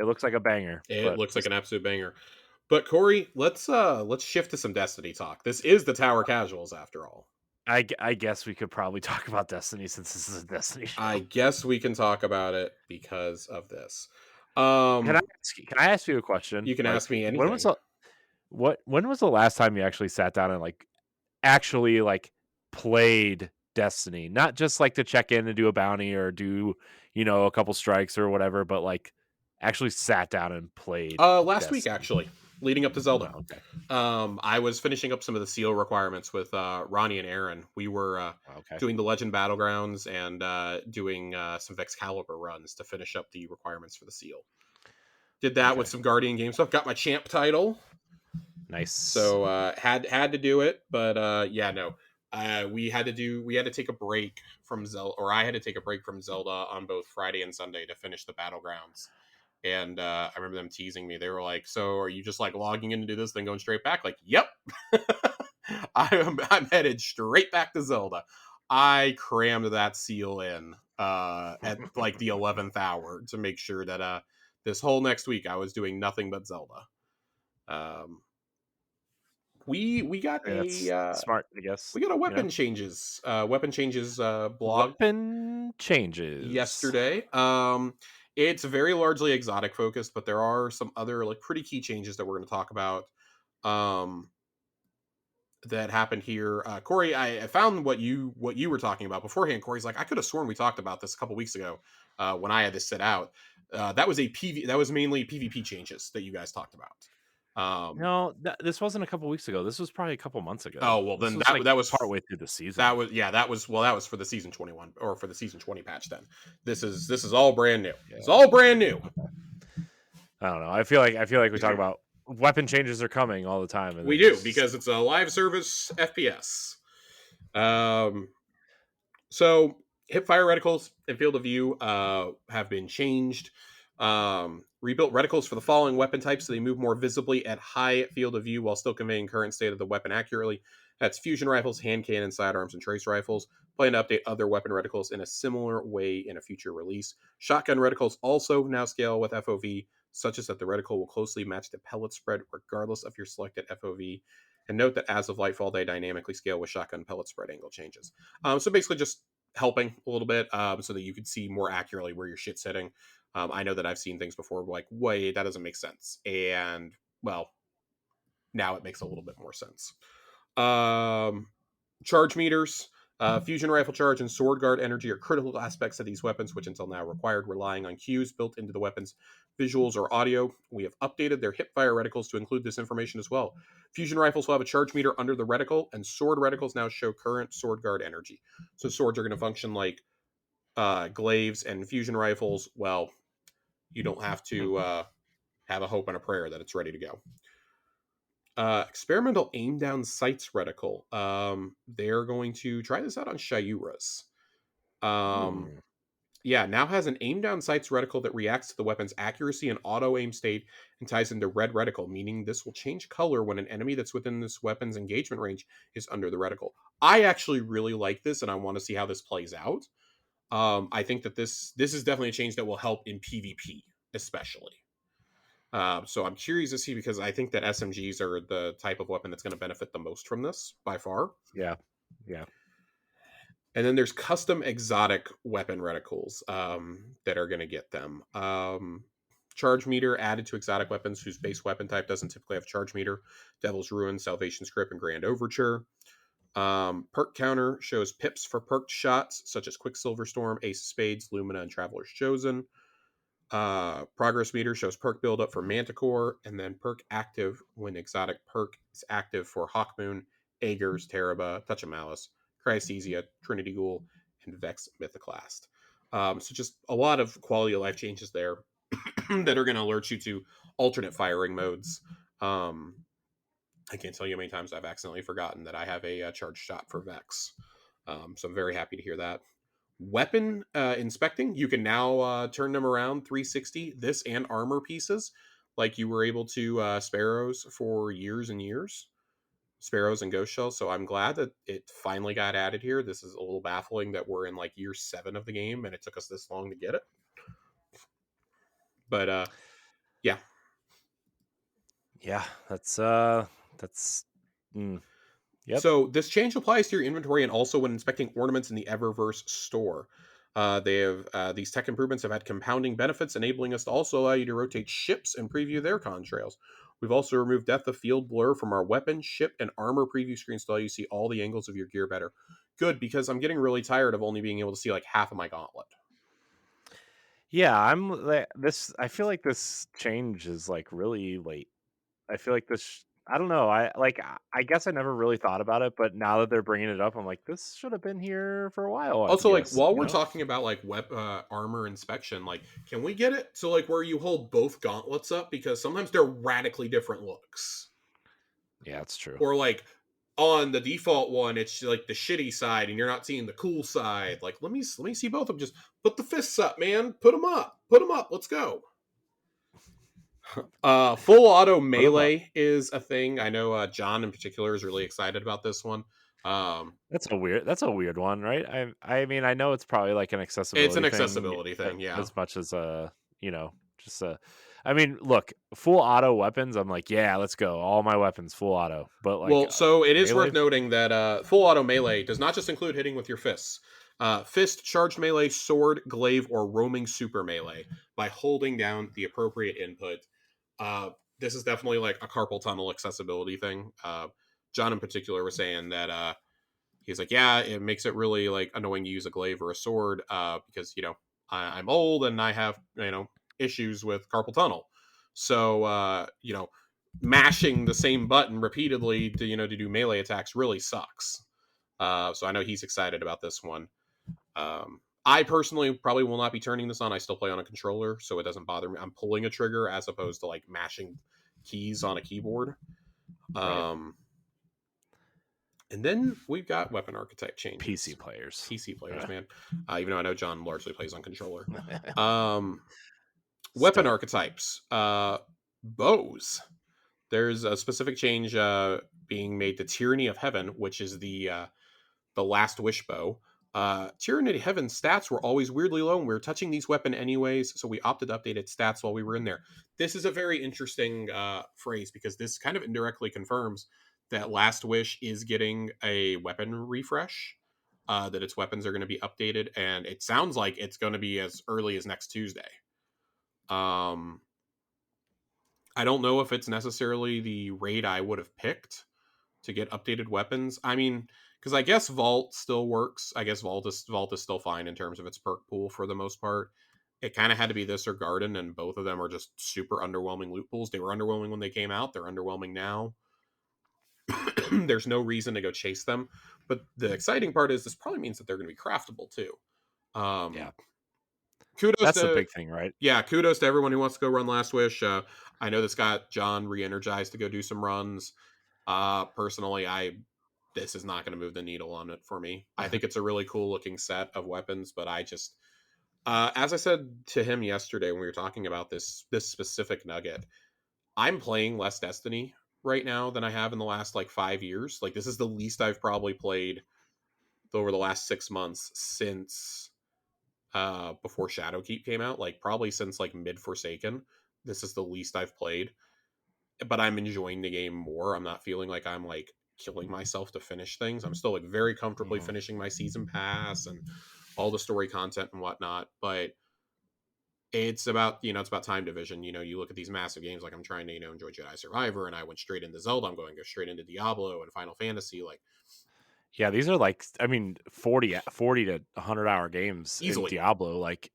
looks like a banger, it but looks like an absolute banger. But Corey, let's shift to some Destiny talk. This is the Tower Casuals after all. I guess we could probably talk about Destiny since this is a Destiny I show. guess we can talk about it because of this. Can I ask you a question? You can ask Like me anything. when was the last time you actually sat down and like actually like played Destiny? Not just like to check in and do a bounty or do, a couple strikes or whatever, but like actually sat down and played Last week Destiny. actually, leading up to Zelda. Oh, okay. I was finishing up some of the seal requirements with Ronnie and Aaron. We were Okay. doing the Legend Battlegrounds and doing some Excalibur runs to finish up the requirements for the seal. Did that with Okay. some Guardian game stuff. Got my champ title, Nice. so had to do it. But yeah, no, we had to take a break from Zelda, or I had to take a break from Zelda on both Friday and Sunday to finish the Battlegrounds. And I remember them teasing me. They were like, "So are you just like logging in to do this, then going straight back?" Like, yep. I'm headed straight back to Zelda. I crammed that seal in at like the 11th hour to make sure that this whole next week I was doing nothing but Zelda. Um, we got Yeah, that's smart, I guess. weapon changes blog Weapon changes. yesterday. It's very largely exotic focused, but there are some other like pretty key changes that we're going to talk about. Um, that happened here. Corey, I found what you were talking about beforehand. Corey's like, I could have sworn we talked about this a couple weeks ago when I had this sit out. That was a PV. That was mainly PvP changes that you guys talked about. No, this wasn't a couple weeks ago. This was probably a couple months ago. Oh well, This then was like that was partway through the season. that was yeah that was for the season 21 or for the season 20 patch. Then this is all brand new. It's Yeah. all brand new. Okay. I don't know. I feel like we talk about weapon changes are coming all the time, and We then do just because it's a live service FPS. Um, So hipfire reticles and field of view have been changed. Rebuilt reticles for the following weapon types so they move more visibly at high field of view while still conveying current state of the weapon accurately. That's fusion rifles, hand cannon, sidearms, and trace rifles. Plan to update other weapon reticles in a similar way in a future release. Shotgun reticles also now scale with FOV, such as that the reticle will closely match the pellet spread regardless of your selected FOV. And note that as of Lightfall, they dynamically scale with shotgun pellet spread angle changes. So basically, just helping a little bit so that you can see more accurately where your shit's hitting. I know that I've seen things before like, wait, that doesn't make sense. And, well, now it makes a little bit more sense. Um, Charge meters, fusion rifle charge, and sword guard energy are critical aspects of these weapons, which until now required relying on cues built into the weapon's visuals or audio. We have updated their hipfire reticles to include this information as well. Fusion rifles will have a charge meter under the reticle, and sword reticles now show current sword guard energy. So swords are going to function like glaives, and fusion rifles, well, you don't have to have a hope and a prayer that it's ready to go. Experimental aim down sights reticle. They're going to try this out on Shayuras. Hmm. Yeah, now has an aim down sights reticle that reacts to the weapon's accuracy and auto aim state and ties into red reticle, meaning this will change color when an enemy that's within this weapon's engagement range is under the reticle. I actually really like this, and I want to see how this plays out. I think that this is definitely a change that will help in PvP, especially. So I'm curious to see because I think that SMGs are the type of weapon that's going to benefit the most from this by far. Yeah. Yeah. And then there's custom exotic weapon reticles that are going to get them. Charge meter added to exotic weapons whose base weapon type doesn't typically have charge meter. Devil's Ruin, Salvation Script, and Grand Overture. Perk counter shows pips for perked shots such as Quicksilver Storm, Ace of Spades, Lumina, and Traveler's Chosen. Progress meter shows perk buildup for Manticore, and then perk active when exotic perk is active for Hawkmoon, Aegers, Teraba, Touch of Malice, Chrysesia, Trinity Ghoul, and Vex Mythoclast. So just a lot of quality of life changes there that are going to alert you to alternate firing modes. I can't tell you how many times I've accidentally forgotten that I have a charge shot for Vex. So I'm very happy to hear that. Weapon inspecting, you can now turn them around 360, this and armor pieces, like you were able to sparrows for years and years, sparrows and ghost shells. So I'm glad that it finally got added here. This is a little baffling that we're in like year 7 of the game and it took us this long to get it, but yeah. Yeah. That's mm, yep. So this change applies to your inventory and also when inspecting ornaments in the Eververse store. They have these tech improvements have had compounding benefits, enabling us to also allow you to rotate ships and preview their contrails. We've also removed depth of field blur from our weapon, ship, and armor preview screens to allow you to see all the angles of your gear better. Good, because I'm getting really tired of only being able to see like half of my gauntlet. Yeah, this I feel like this change is like really late. I feel like this I don't know. I guess I never really thought about it, but now that they're bringing it up, I'm like this should have been here for a while, I Also, like guess, while you we're know? talking about like armor inspection, like can we get it to like where you hold both gauntlets up because sometimes they're radically different looks. Yeah, it's true. Or like on the default one, it's like the shitty side, and you're not seeing the cool side. Like let me see both of them. Just put the fists up, man. Put them up. Put them up. Let's go. Full auto Put them up. melee is a thing. I know John in particular is really excited about this one. That's a weird one, right? I mean, I know it's probably like an It's an accessibility thing accessibility thing, yeah. as much as you know, just I mean, look, full auto weapons, I'm like, yeah, let's go. All my weapons full auto. But like Well, so it is worth melee. noting that full auto melee does not just include hitting with your fists. Fist, charged melee, sword, glaive, or roaming super melee by holding down the appropriate input. This is definitely like a carpal tunnel accessibility thing. John in particular was saying that he's like, yeah, it makes it really like annoying to use a glaive or a sword because I'm old and I have issues with carpal tunnel. So mashing the same button repeatedly to do melee attacks really sucks. So I know he's excited about this one. I personally probably will not be turning this on. I still play on a controller, so it doesn't bother me. I'm pulling a trigger as opposed to like mashing keys on a keyboard. Right. Um, and then we've got weapon archetype PC changes. players. PC players, man. Even though I know John largely plays on controller. Weapon Still. archetypes. Bows. There's a specific change being made to Tyranny of Heaven, which is the Last Wish bow. Tyranny of Heaven stats were always weirdly low, and we were touching these weapon anyways, so we opted to update its stats while we were in there. This is a very interesting phrase because this kind of indirectly confirms that Last Wish is getting a weapon refresh. That its weapons are going to be updated, and it sounds like it's going to be as early as next Tuesday. Um, I don't know if it's necessarily the raid I would have picked to get updated weapons. I mean, because I guess Vault still works. I guess Vault is still fine in terms of its perk pool for the most part. It kind of had to be this or Garden, and both of them are just super underwhelming loot pools. They were underwhelming when they came out. They're underwhelming now. There's no reason to go chase them. But the exciting part is this probably means that they're going to be craftable too. Yeah, Um, kudos that's the to big thing, right? yeah, kudos to everyone who wants to go run Last Wish. I know this got John re-energized to go do some runs. Personally, I this is not going to move the needle on it for me. I think it's a really cool looking set of weapons, but I just, as I said to him yesterday when we were talking about this specific nugget, I'm playing less Destiny right now than I have in the last like 5 years. Like this is the least I've probably played over the last 6 months since before Shadowkeep came out. Like probably since like mid Forsaken. This is the least I've played, but I'm enjoying the game more. I'm not feeling like I'm like killing myself to finish things. I'm still like very comfortably Mhm. finishing my season pass and all the story content and whatnot. But it's about it's about time division. You look at these massive games like I'm trying to enjoy Jedi Survivor, and I went straight into Zelda. I'm going to go straight into Diablo and Final Fantasy, like Yeah, these are like, I mean, 40 to 100-hour games in easily. Diablo. Like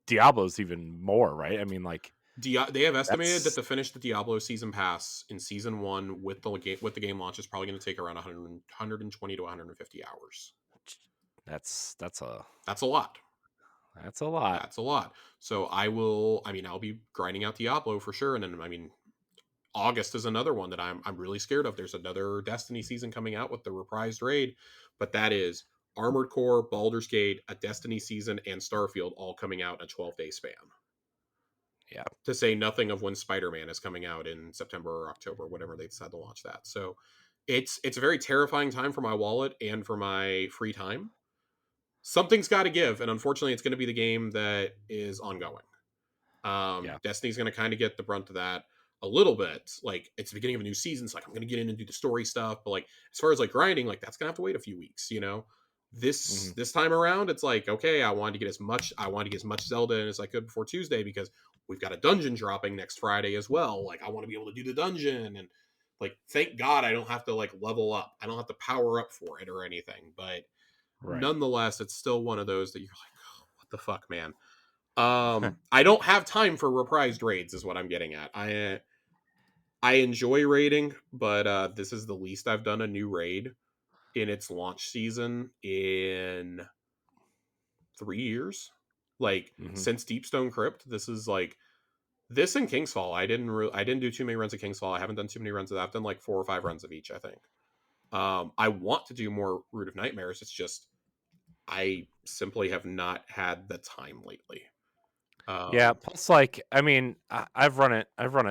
Diablo's even more, right? I mean, like They have estimated that that's to finish the Diablo season pass in season one with the game launch is probably going to take around 120 to 150 hours. that's a That's a lot. that's a lot. That's a lot. So I'll be grinding out Diablo for sure. And then, August is another one that I'm really scared of. There's another Destiny season coming out with the reprised raid, but that is Armored Core, Baldur's Gate, a Destiny season, and Starfield all coming out in a 12-day span. Yeah. To say nothing of when Spider-Man is coming out in September or October, whenever they decide to launch that. So it's a very terrifying time for my wallet and for my free time. Something's got to give, and unfortunately, it's going to be the game that is ongoing. Yeah. Destiny's going to kind of get the brunt of that a little bit. Like it's the beginning of a new season, so like I'm going to get in and do the story stuff. But like as far as like grinding, like that's going to have to wait a few weeks. This Mhm. this time around, it's like okay, I wanted to get as much Zelda in as I could before Tuesday because we've got a dungeon dropping next Friday as well. Like I want to be able to do the dungeon and like thank God I don't have to like level up. I don't have to power up for it or anything. But Right. nonetheless, it's still one of those that you're like, oh, what the fuck, man. I don't have time for reprised raids, is what I'm getting at. I enjoy raiding, but this is the least I've done a new raid in its launch season in 3 years. Like Mhm. since Deepstone Crypt, this is like this and Kingsfall. I didn't do too many runs of Kingsfall. I haven't done too many runs of that. I've done like 4 or 5 runs of each, I think. I want to do more Root of Nightmares. It's just I simply have not had the time lately. Yeah, Um, plus like I mean, I've run it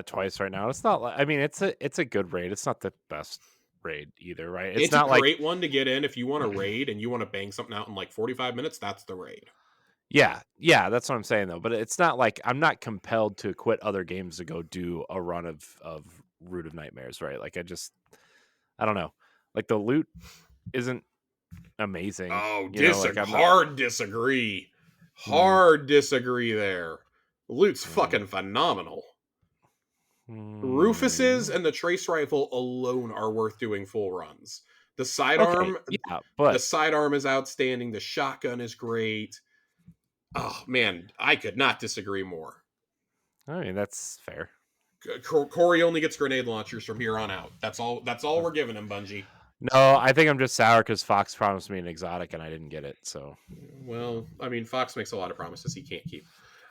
twice right now. It's not like I mean, it's a good raid. It's not the best raid either, right? It's It's a not like great one to get in if you want to raid and you want to bang something out in like 45 minutes. That's the raid. yeah, yeah, that's what I'm saying though. But it's not like I'm not compelled to quit other games to go do a run of Root of Nightmares, right? Like I don't know. Like the loot isn't amazing, Oh, like I'm not hard disagree. mm, Hard disagree there. Loot's mm, fucking phenomenal. Rufus's mm. and the trace rifle alone are worth doing full runs. The Okay, sidearm, yeah, the but sidearm is outstanding. The shotgun is great. Oh man, I could not disagree more. I mean that's fair. Corey only gets grenade launchers from here on out. That's all. That's all we're giving him, Bungie. No, I think I'm just sour because Fox promised me an exotic and I didn't get it. So, Well, Fox makes a lot of promises he can't keep.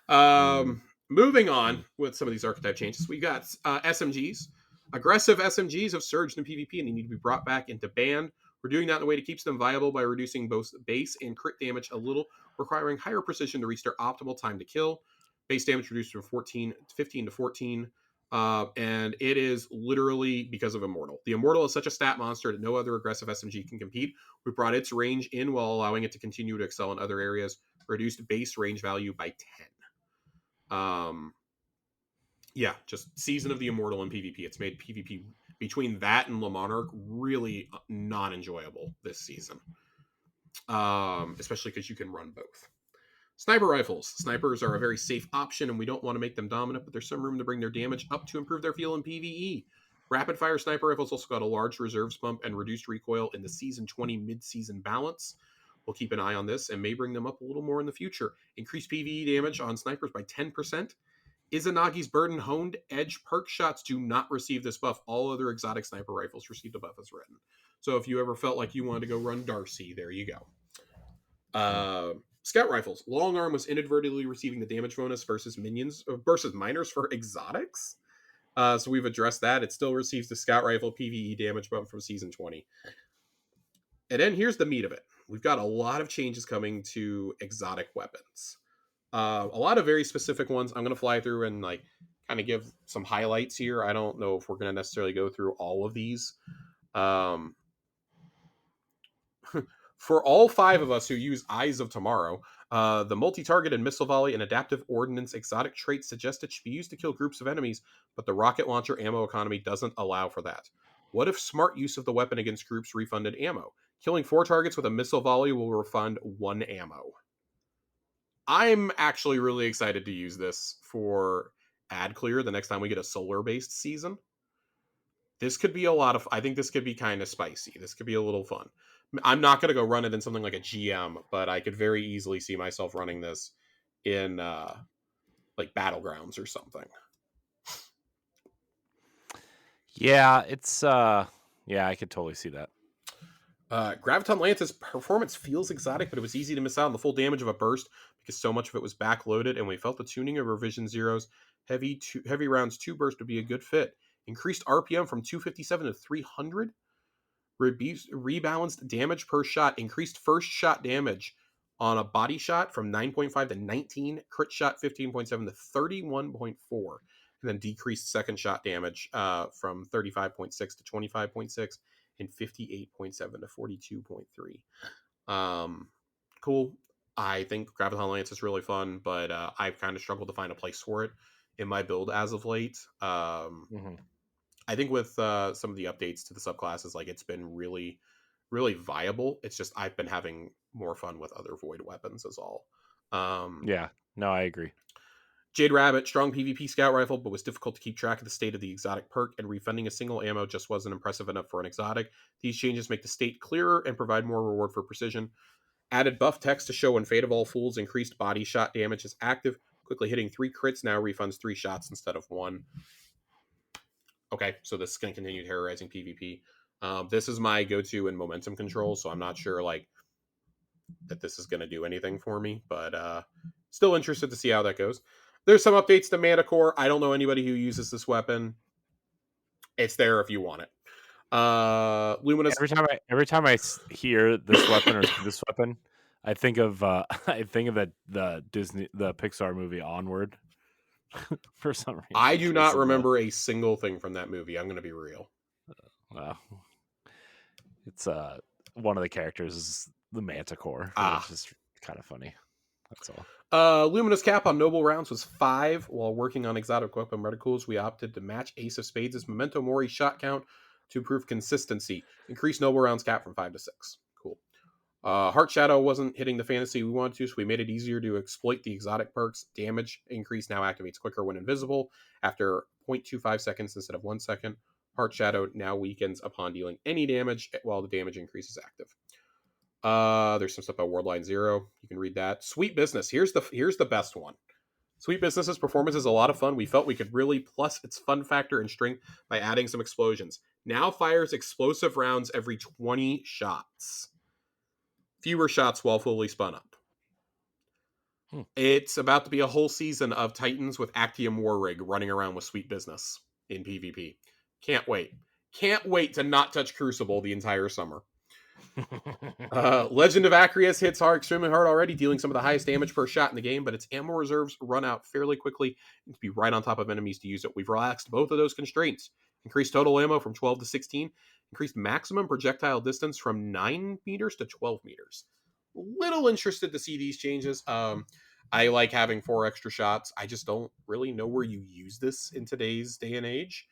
mm, Moving on with some of these archetype changes, we got SMGs. Aggressive SMGs have surged in PvP and they need to be brought back into ban. We're doing that in a way that keeps them viable by reducing both base and crit damage a little, requiring higher precision to reach their optimal time to kill. Base damage reduced from 15 to 14. And it is literally because of Immortal. The Immortal is such a stat monster that no other aggressive SMG can compete. We brought its range in while allowing it to continue to excel in other areas, reduced base range value by 10. Yeah, just Season of the Immortal in PvP. It's made PvP between that and Le Monarch really non enjoyable this season, especially because you can run both. Sniper rifles. Snipers are a very safe option, and we don't want to make them dominant, but there's some room to bring their damage up to improve their feel in PvE. Rapid fire sniper rifles also got a large reserves bump and reduced recoil in the Season 20 mid-season balance. We'll keep an eye on this and may bring them up a little more in the future. Increased PvE damage on snipers by 10%. Izanagi's Burden Honed Edge perk shots do not receive this buff. All other exotic sniper rifles receive the buff as written. So if you ever felt like you wanted to go run Darcy, there you go. Scout rifles. Long arm was inadvertently receiving the damage bonus versus miners for exotics. So we've addressed that. It still receives the scout rifle PvE damage bump from Season 20. And then here's the meat of it. We've got a lot of changes coming to exotic weapons. A lot of very specific ones. I'm going to fly through and like kind of give some highlights here. I don't know if we're going to necessarily go through all of these. For all 5 of us who use Eyes of Tomorrow, the multi-target and missile volley and adaptive ordnance exotic traits suggest it should be used to kill groups of enemies, but the rocket launcher ammo economy doesn't allow for that. What if smart use of the weapon against groups refunded ammo? Killing 4 targets with a missile volley will refund 1 ammo. I'm actually really excited to use this for ad clear the next time we get a solar-based season. This could be a lot of... I think this could be kind of spicy. This could be a little fun. I'm not going to go run it in something like a GM, but I could very easily see myself running this in like Battlegrounds or something. Yeah, it's yeah, I could totally see that. Graviton Lance's performance feels exotic, but it was easy to miss out on the full damage of a burst because so much of it was backloaded, and we felt the tuning of Revision Zero's heavy rounds 2 burst would be a good fit. Increased RPM from 257 to 300. Rebalanced damage per shot. Increased first shot damage on a body shot from 9.5 to 19. Crit shot 15.7 to 31.4. And then decreased second shot damage from 35.6 to 25.6. And 58.7 to 42.3. Cool. I think Graviton Lance is really fun, but I've kind of struggled to find a place for it in my build as of late. I think with some of the updates to the subclasses, like it's been really, really viable. It's just I've been having more fun with other void weapons is all. Yeah, no, I agree. Jade Rabbit, strong PvP scout rifle, but was difficult to keep track of the state of the exotic perk, and refunding a single ammo just wasn't impressive enough for an exotic. These changes make the state clearer and provide more reward for precision. Added buff text to show when Fate of All Fools increased body shot damage is active. Quickly hitting 3 crits now refunds 3 shots instead of 1. Okay, so this is going to continue terrorizing PvP. This is my go-to in momentum control, so I'm not sure like that this is going to do anything for me, but still interested to see how that goes. There's some updates to Mana Core. I don't know anybody who uses this weapon. It's there if you want it. Luminous. Every time I hear this weapon or see this weapon, I think of the Pixar movie Onward. For some reason, I do not remember a single thing from that movie. I'm going to be real. Wow, it's one of the characters is the Manticore, which is kind of funny. That's all. Luminous cap on noble rounds was 5. While working on exotic weapon reticles, we opted to match Ace of Spades' Memento Mori shot count to improve consistency. Increase noble rounds cap from 5 to 6. Cool. Heart Shadow wasn't hitting the fantasy we wanted to, so we made it easier to exploit the exotic perks. Damage increase now activates quicker when invisible after 0.25 seconds instead of 1 second. Heart Shadow now weakens upon dealing any damage while the damage increase is active. There's some stuff about Worldline Zero. You can read that. Sweet Business. Here's the best one. Sweet Business's performance is a lot of fun. We felt we could really plus its fun factor and strength by adding some explosions. Now fires explosive rounds every 20 shots. Fewer shots while fully spun up. It's about to be a whole season of Titans with Actium War Rig running around with Sweet Business in PvP. Can't wait. Can't wait to not touch Crucible the entire summer. Legend of Acreus hits hard, extremely hard already, dealing some of the highest damage per shot in the game, but its ammo reserves run out fairly quickly and to be right on top of enemies to use it. We've relaxed both of those constraints. Increased total ammo from 12 to 16, increased maximum projectile distance from 9 meters to 12 meters. Little interested to see these changes. I like having 4 extra shots. I just don't really know where you use this in today's day and age.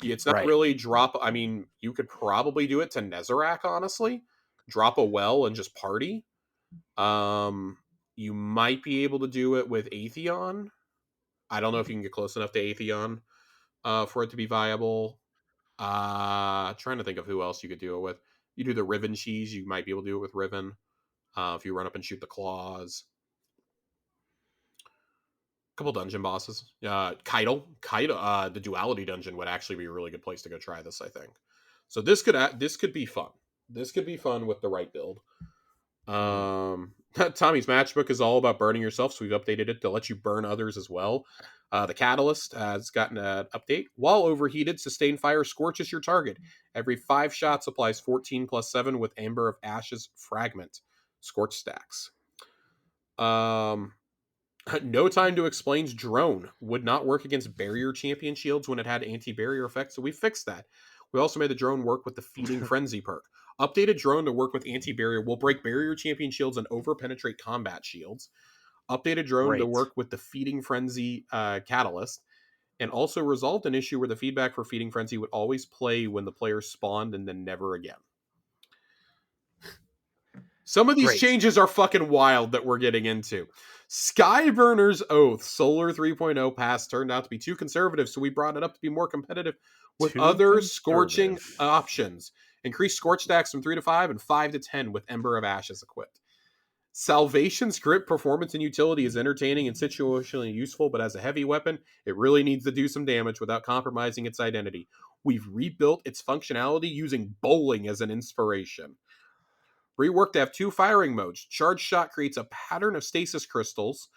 It's not Right. really drop. I mean, you could probably do it to Nezarec, honestly. Drop a well and just party. Um, you might be able to do it with Atheon. I don't know if you can get close enough to Atheon for it to be viable. Trying to think of who else you could do it with. You do the Riven cheese, you might be able to do it with Riven. If you run up and shoot the claws. Couple dungeon bosses. The duality dungeon would actually be a really good place to go try this, I think. So this could be fun. This could be fun with the right build. Mm. Tommy's matchbook is all about burning yourself, so we've updated it to let you burn others as well. The catalyst has gotten an update. While overheated, sustained fire scorches your target. Every 5 shots applies 14 plus 7 with Amber of Ashes fragment. Scorch stacks. No Time to Explain's drone would not work against barrier champion shields when it had anti-barrier effect, so we fixed that. We also made the drone work with the Feeding Frenzy perk. Updated drone to work with anti-barrier will break barrier champion shields and over-penetrate combat shields. Updated drone to Great. work with the Feeding Frenzy catalyst, and also resolved an issue where the feedback for Feeding Frenzy would always play when the player spawned and then never again. Some of these Great. changes are fucking wild that we're getting into. Skyburner's Oath Solar 3.0 pass turned out to be too conservative, so we brought it up to be more competitive with Too other scorching conservative. options. Increased scorch stacks from 3 to 5 and 5 to 10 with Ember of Ashes equipped. Salvation's grip performance and utility is entertaining and situationally useful, but as a heavy weapon, it really needs to do some damage without compromising its identity. We've rebuilt its functionality using bowling as an inspiration. Reworked to have 2 firing modes. Charged shot creates a pattern of stasis crystals,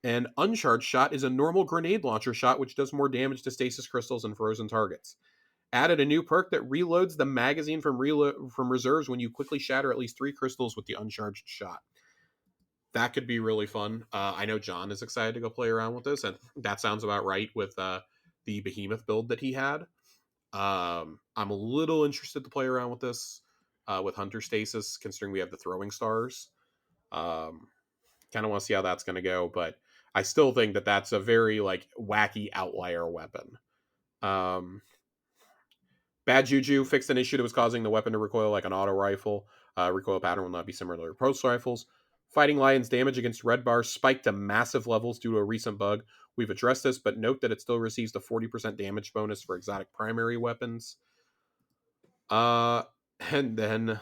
and uncharged shot is a normal grenade launcher shot, which does more damage to stasis crystals and frozen targets. Added a new perk that reloads the magazine from reserves when you quickly shatter at least 3 crystals with the uncharged shot. That could be really fun. I know John is excited to go play around with this, and that sounds about right with the Behemoth build that he had. I'm a little interested to play around with this with Hunter Stasis, considering we have the throwing stars. Um, Kind of want to see how that's going to go, but I still think that that's a very like wacky outlier weapon. Um, Bad Juju fixed an issue that was causing the weapon to recoil like an auto rifle. Recoil pattern will not be similar to post rifles. Fighting Lion's damage against red bars spiked to massive levels due to a recent bug. We've addressed this, but note that it still receives the 40% damage bonus for exotic primary weapons. Uh, and then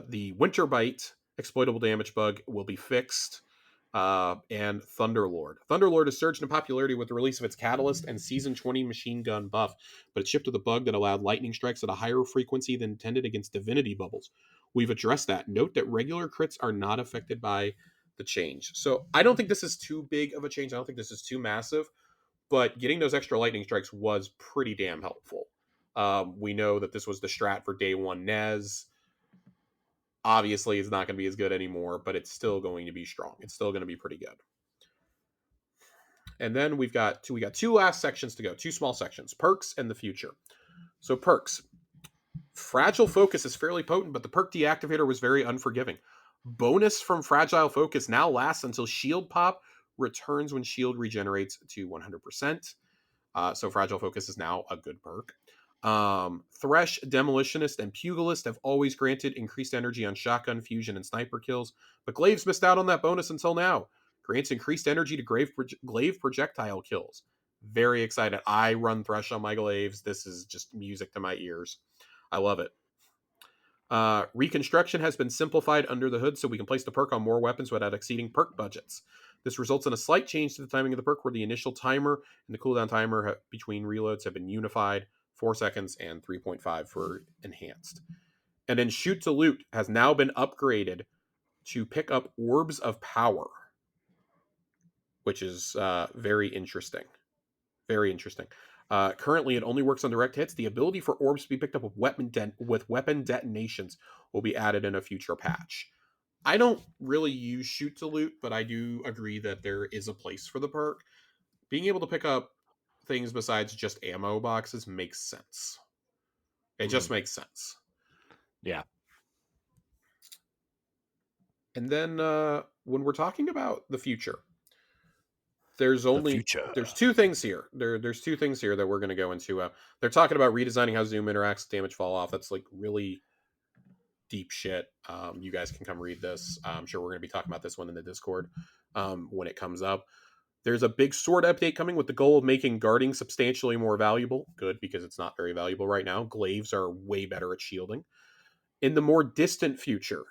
the Winter Bite exploitable damage bug will be fixed. And Thunderlord. Thunderlord has surged in popularity with the release of its Catalyst and Season 20 machine gun buff, but it shipped with a bug that allowed lightning strikes at a higher frequency than intended against divinity bubbles. We've addressed that. Note that regular crits are not affected by the change. So I don't think this is too big of a change. I don't think this is too massive, but getting those extra lightning strikes was pretty damn helpful. We know that this was the strat for day one Nez. Obviously, it's not going to be as good anymore, but it's still going to be strong. It's still going to be pretty good. And then we got two last sections to go, 2 small sections, perks and the future. So perks. Fragile Focus is fairly potent, but the perk deactivator was very unforgiving. Bonus from Fragile Focus now lasts until shield pop returns when shield regenerates to 100%. So Fragile Focus is now a good perk. Thresh, Demolitionist, and Pugilist have always granted increased energy on shotgun, fusion, and sniper kills, but Glaive's missed out on that bonus until now. Grants increased energy to glaive projectile kills. Very excited. I run Thresh on my Glaives. This is just music to my ears. I love it. Reconstruction has been simplified under the hood so we can place the perk on more weapons without exceeding perk budgets. This results in a slight change to the timing of the perk where the initial timer and the cooldown timer between reloads have been unified, 4 seconds and 3.5 for enhanced. And then Shoot to Loot has now been upgraded to pick up Orbs of Power, which is very interesting. Very interesting. Currently, it only works on direct hits. The ability for orbs to be picked up with weapon detonations will be added in a future patch. I don't really use shoot to loot, but I do agree that there is a place for the perk. Being able to pick up things besides just ammo boxes makes sense. It just makes sense. Yeah. And then when we're talking about the future, The future. there's two things here. There's two things here that we're going to go into. They're talking about redesigning how Zoom interacts with damage fall off. That's like really deep shit. You guys can come read this. I'm sure we're going to be talking about this one in the Discord when it comes up. There's a big sword update coming with the goal of making guarding substantially more valuable. Good, because it's not very valuable right now. Glaives are way better at shielding. In the more distant future,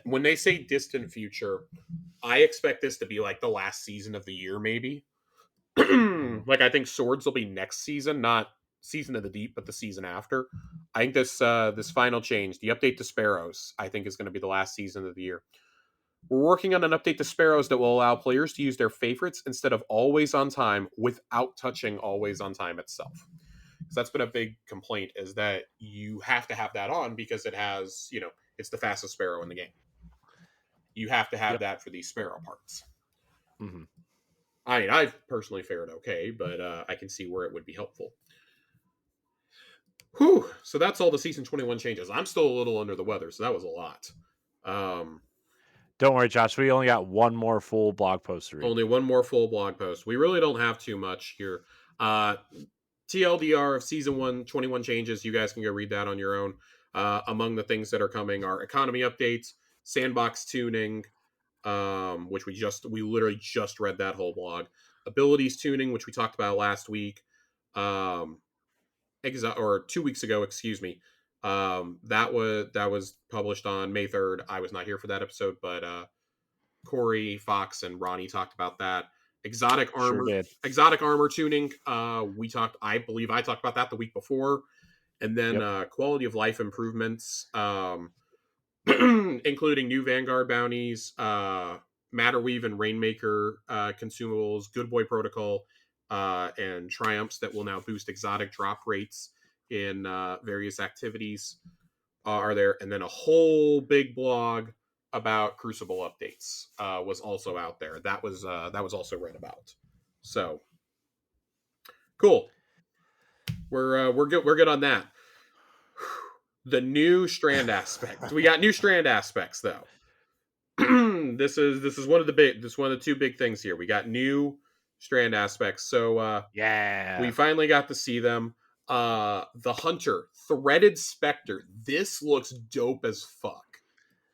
when they say distant future, I expect this to be like the last season of the year, maybe. Like I think swords will be next season, not season of the deep, but the season after. I think this final change, the update to sparrows, I think is going to be the last season of the year. We're working on an update to sparrows that will allow players to use their favorites instead of always on time without touching always on time itself. Because that's been a big complaint, is that you have to have that on because it has, it's the fastest sparrow in the game. You have to have Yep. that for these sparrow parts. Mm-hmm. I mean, I've personally fared okay, but I can see where it would be helpful. Whew. So that's all the season 21 changes. I'm still a little under the weather, so that was a lot. Don't worry, Josh. We only got one more full blog post to read. Only one more full blog post. We really don't have too much here. TLDR of season 1, 21 changes. You guys can go read that on your own. Among the things that are coming are economy updates, sandbox tuning, which we literally just read that whole blog. Abilities tuning, which we talked about last week, or 2 weeks ago, excuse me. That was published on May 3rd. I was not here for that episode, but Corey, Fox, and Ronnie talked about that. Exotic armor tuning. I believe I talked about that the week before, and then quality of life improvements, including new Vanguard bounties, Matterweave and Rainmaker consumables, Good Boy Protocol, and Triumphs that will now boost exotic drop rates in various activities are there, and then a whole big blog about Crucible updates was also out there. That was also read about. So cool. We're good on that. The new strand aspect. We got new strand aspects though. This is one of the two big things here. We got new strand aspects. So we finally got to see them. The Hunter, Threaded Spectre. This looks dope as fuck.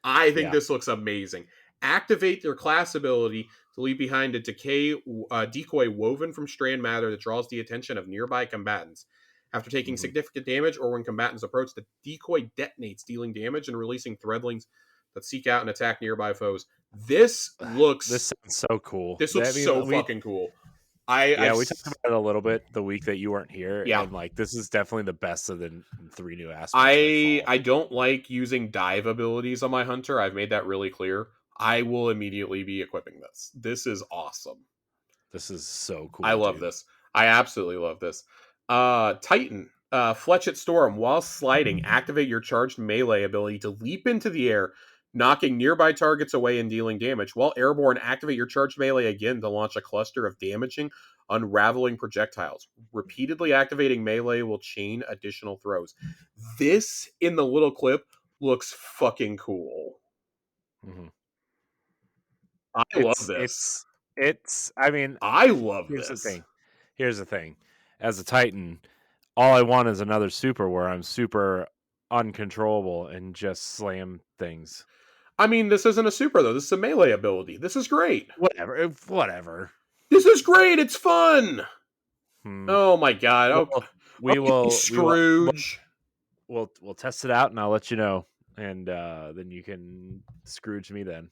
I think this looks amazing. Activate your class ability to leave behind a decoy woven from strand matter that draws the attention of nearby combatants. After taking significant damage or when combatants approach, the decoy detonates, dealing damage and releasing threadlings that seek out and attack nearby foes. This sounds so cool. This looks fucking cool. We talked about it a little bit the week that you weren't here, yeah. and like this is definitely the best of the 3 new aspects. I don't like using dive abilities on my Hunter. I've made that really clere. I will immediately be equipping this. This is awesome. This is so cool. I love this. I absolutely love this. Titan, Fletchet Storm. While sliding, activate your charged melee ability to leap into the air, knocking nearby targets away and dealing damage. While airborne, activate your charged melee again to launch a cluster of damaging, unraveling projectiles. Repeatedly activating melee will chain additional throws. This, in the little clip, looks fucking cool. Mm-hmm. I love this. I mean, I love this. Here's the thing. As a Titan, all I want is another super where I'm super uncontrollable and just slam things. I mean, this isn't a super, though. This is a melee ability. This is great. Whatever. This is great. It's fun. Oh, my God. Scrooge. We'll test it out, and I'll let you know. And then you can Scrooge me then.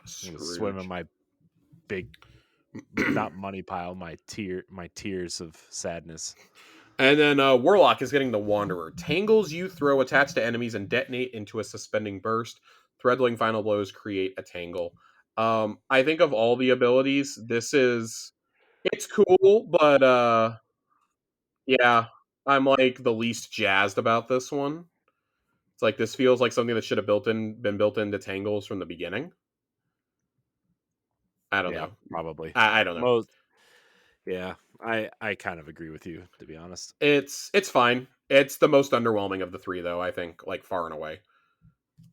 Swim in my big, not money pile, my tears of sadness. And then Warlock is getting the Wanderer. Tangles you throw attached to enemies and detonate into a suspending burst. Threadling final blows create a tangle. I think of all the abilities, it's cool, but yeah, I'm like the least jazzed about this one. It's like this feels like something that should have been built into Tangles from the beginning. I don't Yeah, know. probably. I don't know. Most Yeah, I kind of agree with you, to be honest. It's fine. It's the most underwhelming of the three, though. I think, like far and away.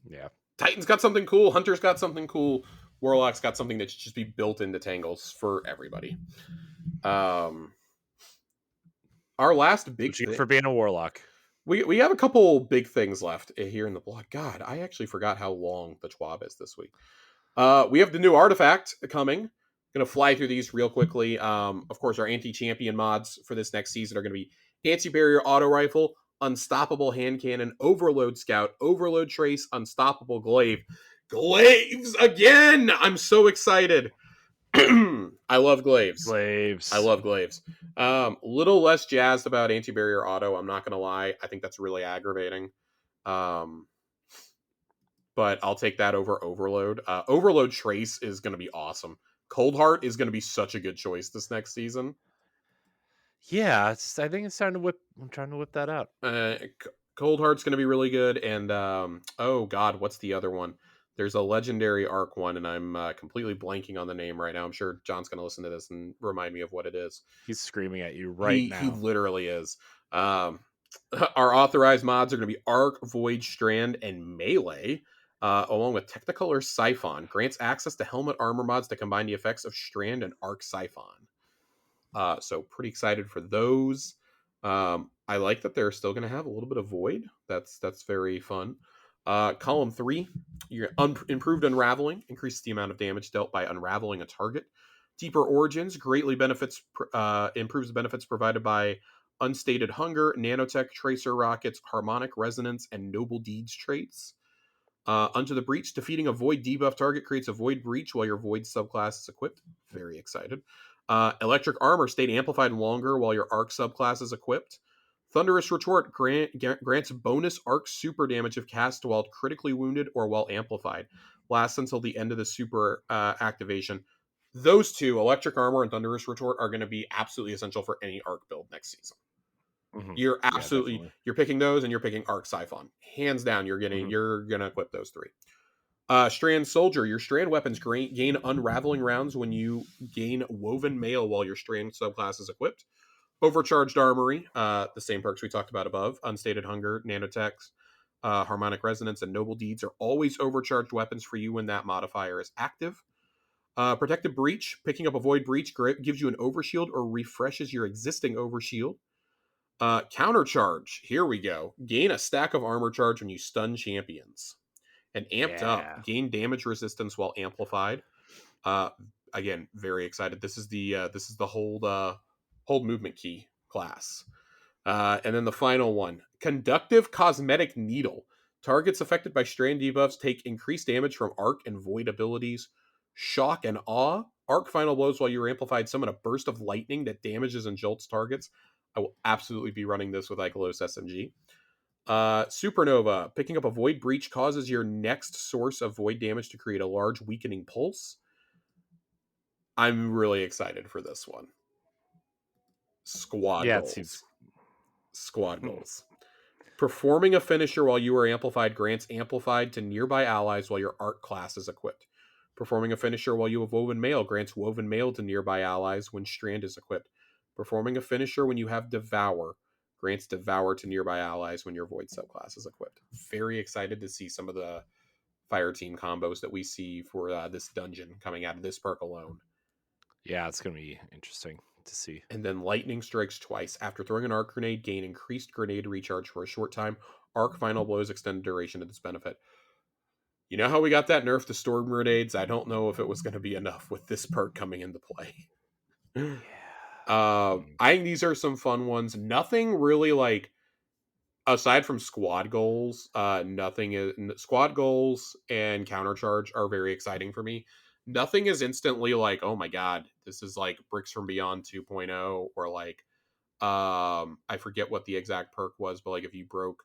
Yeah. Titan's got something cool. Hunter's got something cool. Warlock's got something that should just be built into Tangles for everybody. Um, our last big What you get thing. for being a warlock? We have a couple big things left here in the blog. God, I actually forgot how long the TWAB is this week. We have the new artifact coming. Going to fly through these real quickly. Of course, our anti-champion mods for this next season are going to be anti-barrier auto rifle, unstoppable hand cannon, overload scout, overload trace, unstoppable glaive. Glaives again! I'm so excited. I love glaives. I Slaves. love glaives. Little less jazzed about anti-barrier auto. I'm not going to lie. I think that's really aggravating. Um, but I'll take that over Overload. Overload Trace is going to be awesome. Cold Heart is going to be such a good choice this next season. Yeah, I think it's time to whip. I'm trying to whip that out. Cold Heart's going to be really good. And oh god, what's the other one? There's a legendary arc one, and I'm completely blanking on the name right now. I'm sure John's going to listen to this and remind me of what it is. He's screaming at you right He now. literally is. Um, our authorized mods are going to be Arc, Void, Strand, and Melee, along with Technicolor Siphon. Grants access to helmet armor mods that combine the effects of Strand and Arc Siphon. So pretty excited for those. I like that they're still going to have a little bit of Void. That's very fun. Column 3, your improved Unraveling increases the amount of damage dealt by unraveling a target. Deeper Origins greatly improves the benefits provided by Unstated Hunger, Nanotech, Tracer Rockets, Harmonic Resonance, and Noble Deeds traits. Unto the Breach, defeating a Void debuff target creates a Void Breach while your Void subclass is equipped. Very excited. Electric Armor stayed amplified longer while your Arc subclass is equipped. Thunderous Retort grants bonus Arc super damage if cast while critically wounded or while amplified. Lasts until the end of the super activation. Those two, Electric Armor and Thunderous Retort, are going to be absolutely essential for any Arc build next season. Hmm. Yeah, definitely. You're picking those, and you're picking Arc Siphon. Hands down, Hmm. you're gonna equip those three. Strand Soldier. Your Strand weapons gain unraveling rounds when you gain Woven Mail while your Strand subclass is equipped. Overcharged Armory, the same perks we talked about above. Unstated Hunger, Nanotechs, Harmonic Resonance, and Noble Deeds are always overcharged weapons for you when that modifier is active. Protective Breach. Picking up a Void Breach gives you an Overshield or refreshes your existing Overshield. Countercharge. Here we go. Gain a stack of armor charge when you stun champions. And amped up. Yeah. Gain damage resistance while amplified. Uh, Again, very excited. This is the hold movement key class. And then the final one, Conductive Cosmetic Needle. Targets affected by strand debuffs take increased damage from Arc and Void abilities. Shock and Awe. Arc final blows while you're amplified summon a burst of lightning that damages and jolts targets. I will absolutely be running this with Ikelos SMG. Supernova. Picking up a Void Breach causes your next source of Void damage to create a large weakening pulse. I'm really excited for this one. Squad Yeah, it seems. goals. Squad goals. Performing a finisher while you are amplified grants amplified to nearby allies while your Arc class is equipped. Performing a finisher while you have Woven Mail grants Woven Mail to nearby allies when Strand is equipped. Performing a finisher when you have Devour grants Devour to nearby allies when your Void subclass is equipped. Very excited to see some of the Fire Team combos that we see for this dungeon coming out of this perk alone. Yeah, it's gonna be interesting to see. And then Lightning Strikes twice. After throwing an Arc Grenade, gain increased grenade recharge for a short time. Arc Final Blows extend duration of this benefit. You know how we got that nerf to Storm Grenades? I don't know if it was going to be enough with this perk coming into play. Yeah. Mm. I think these are some fun ones. Nothing really like, aside from squad goals, nothing is squad goals and countercharge are very exciting for me. Nothing is instantly like, oh my god, this is like Bricks from Beyond 2.0, or like I forget what the exact perk was, but like if you broke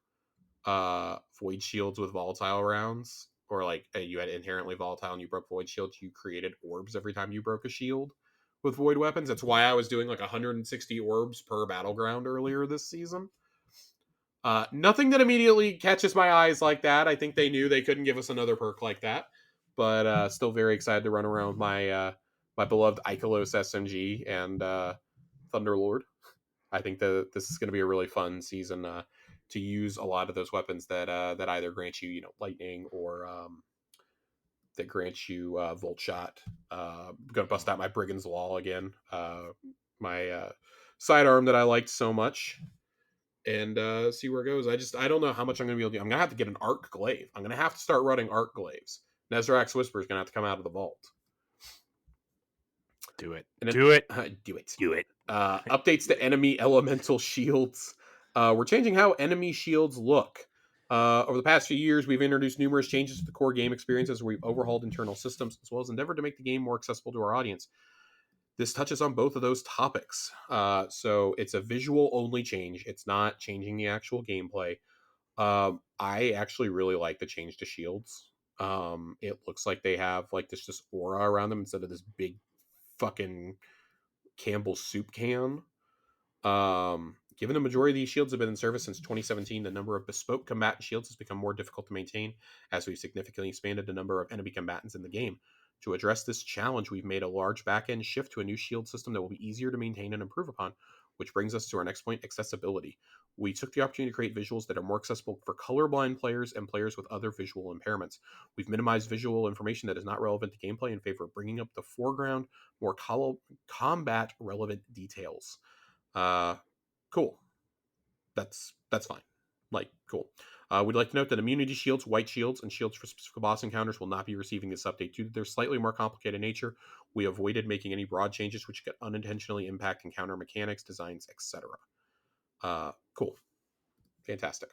void shields with volatile rounds, or like you had inherently volatile and you broke void shields, you created orbs every time you broke a shield with void weapons. That's why I was doing like 160 orbs per battleground earlier this season. Nothing that immediately catches my eyes like that. I think they knew they couldn't give us another perk like that, but still very excited to run around with my beloved Ikelos SMG and Thunderlord. I think that this is going to be a really fun season to use a lot of those weapons that either grant you, lightning, or that grants you Volt Shot. Gonna bust out my Brigand's Law again, my sidearm that I liked so much, and see where it goes. I don't know how much I'm gonna be able to do. I'm gonna have to get an Arc Glaive. I'm gonna have to start running Arc Glaives. Nezrak's Whisper is gonna have to come out of the vault. Do it. And then, Do it. do it. Do it. Updates to enemy elemental shields. We're changing how enemy shields look. Over the past few years, we've introduced numerous changes to the core game experiences. We've overhauled internal systems as well as endeavored to make the game more accessible to our audience. This touches on both of those topics. So it's a visual only change. It's not changing the actual gameplay. I actually really like the change to shields. It looks like they have like this just aura around them instead of this big fucking Campbell's soup can. Given the majority of these shields have been in service since 2017, the number of bespoke combatant shields has become more difficult to maintain as we've significantly expanded the number of enemy combatants in the game. To address this challenge, we've made a large back-end shift to a new shield system that will be easier to maintain and improve upon, which brings us to our next point, accessibility. We took the opportunity to create visuals that are more accessible for colorblind players and players with other visual impairments. We've minimized visual information that is not relevant to gameplay in favor of bringing up the foreground, more combat-relevant details. Cool. That's fine. Like, cool. We'd like to note that immunity shields, white shields, and shields for specific boss encounters will not be receiving this update due to their slightly more complicated nature. We avoided making any broad changes which could unintentionally impact encounter mechanics, designs, etc. Cool. Fantastic.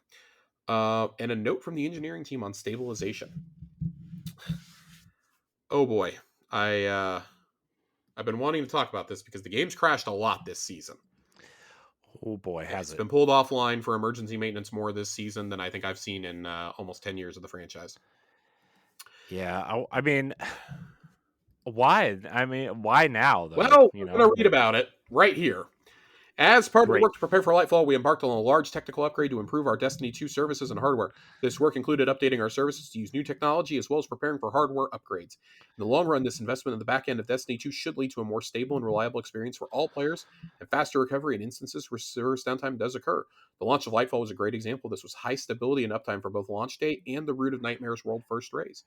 And a note from the engineering team on stabilization. Oh boy. I've been wanting to talk about this because the game's crashed a lot this season. Oh boy, has it's it been pulled offline for emergency maintenance more this season than I think I've seen in almost 10 years of the franchise. Yeah, I mean, why? I mean, why now though? Well, we're going to read about it right here. As part of the Great. work to prepare for Lightfall, we embarked on a large technical upgrade to improve our Destiny 2 services and hardware. This work included updating our services to use new technology as well as preparing for hardware upgrades. In the long run, this investment in the back end of Destiny 2 should lead to a more stable and reliable experience for all players and faster recovery in instances where service downtime does occur. The launch of Lightfall was a great example. This was high stability and uptime for both launch day and the Root of Nightmares World First Raise.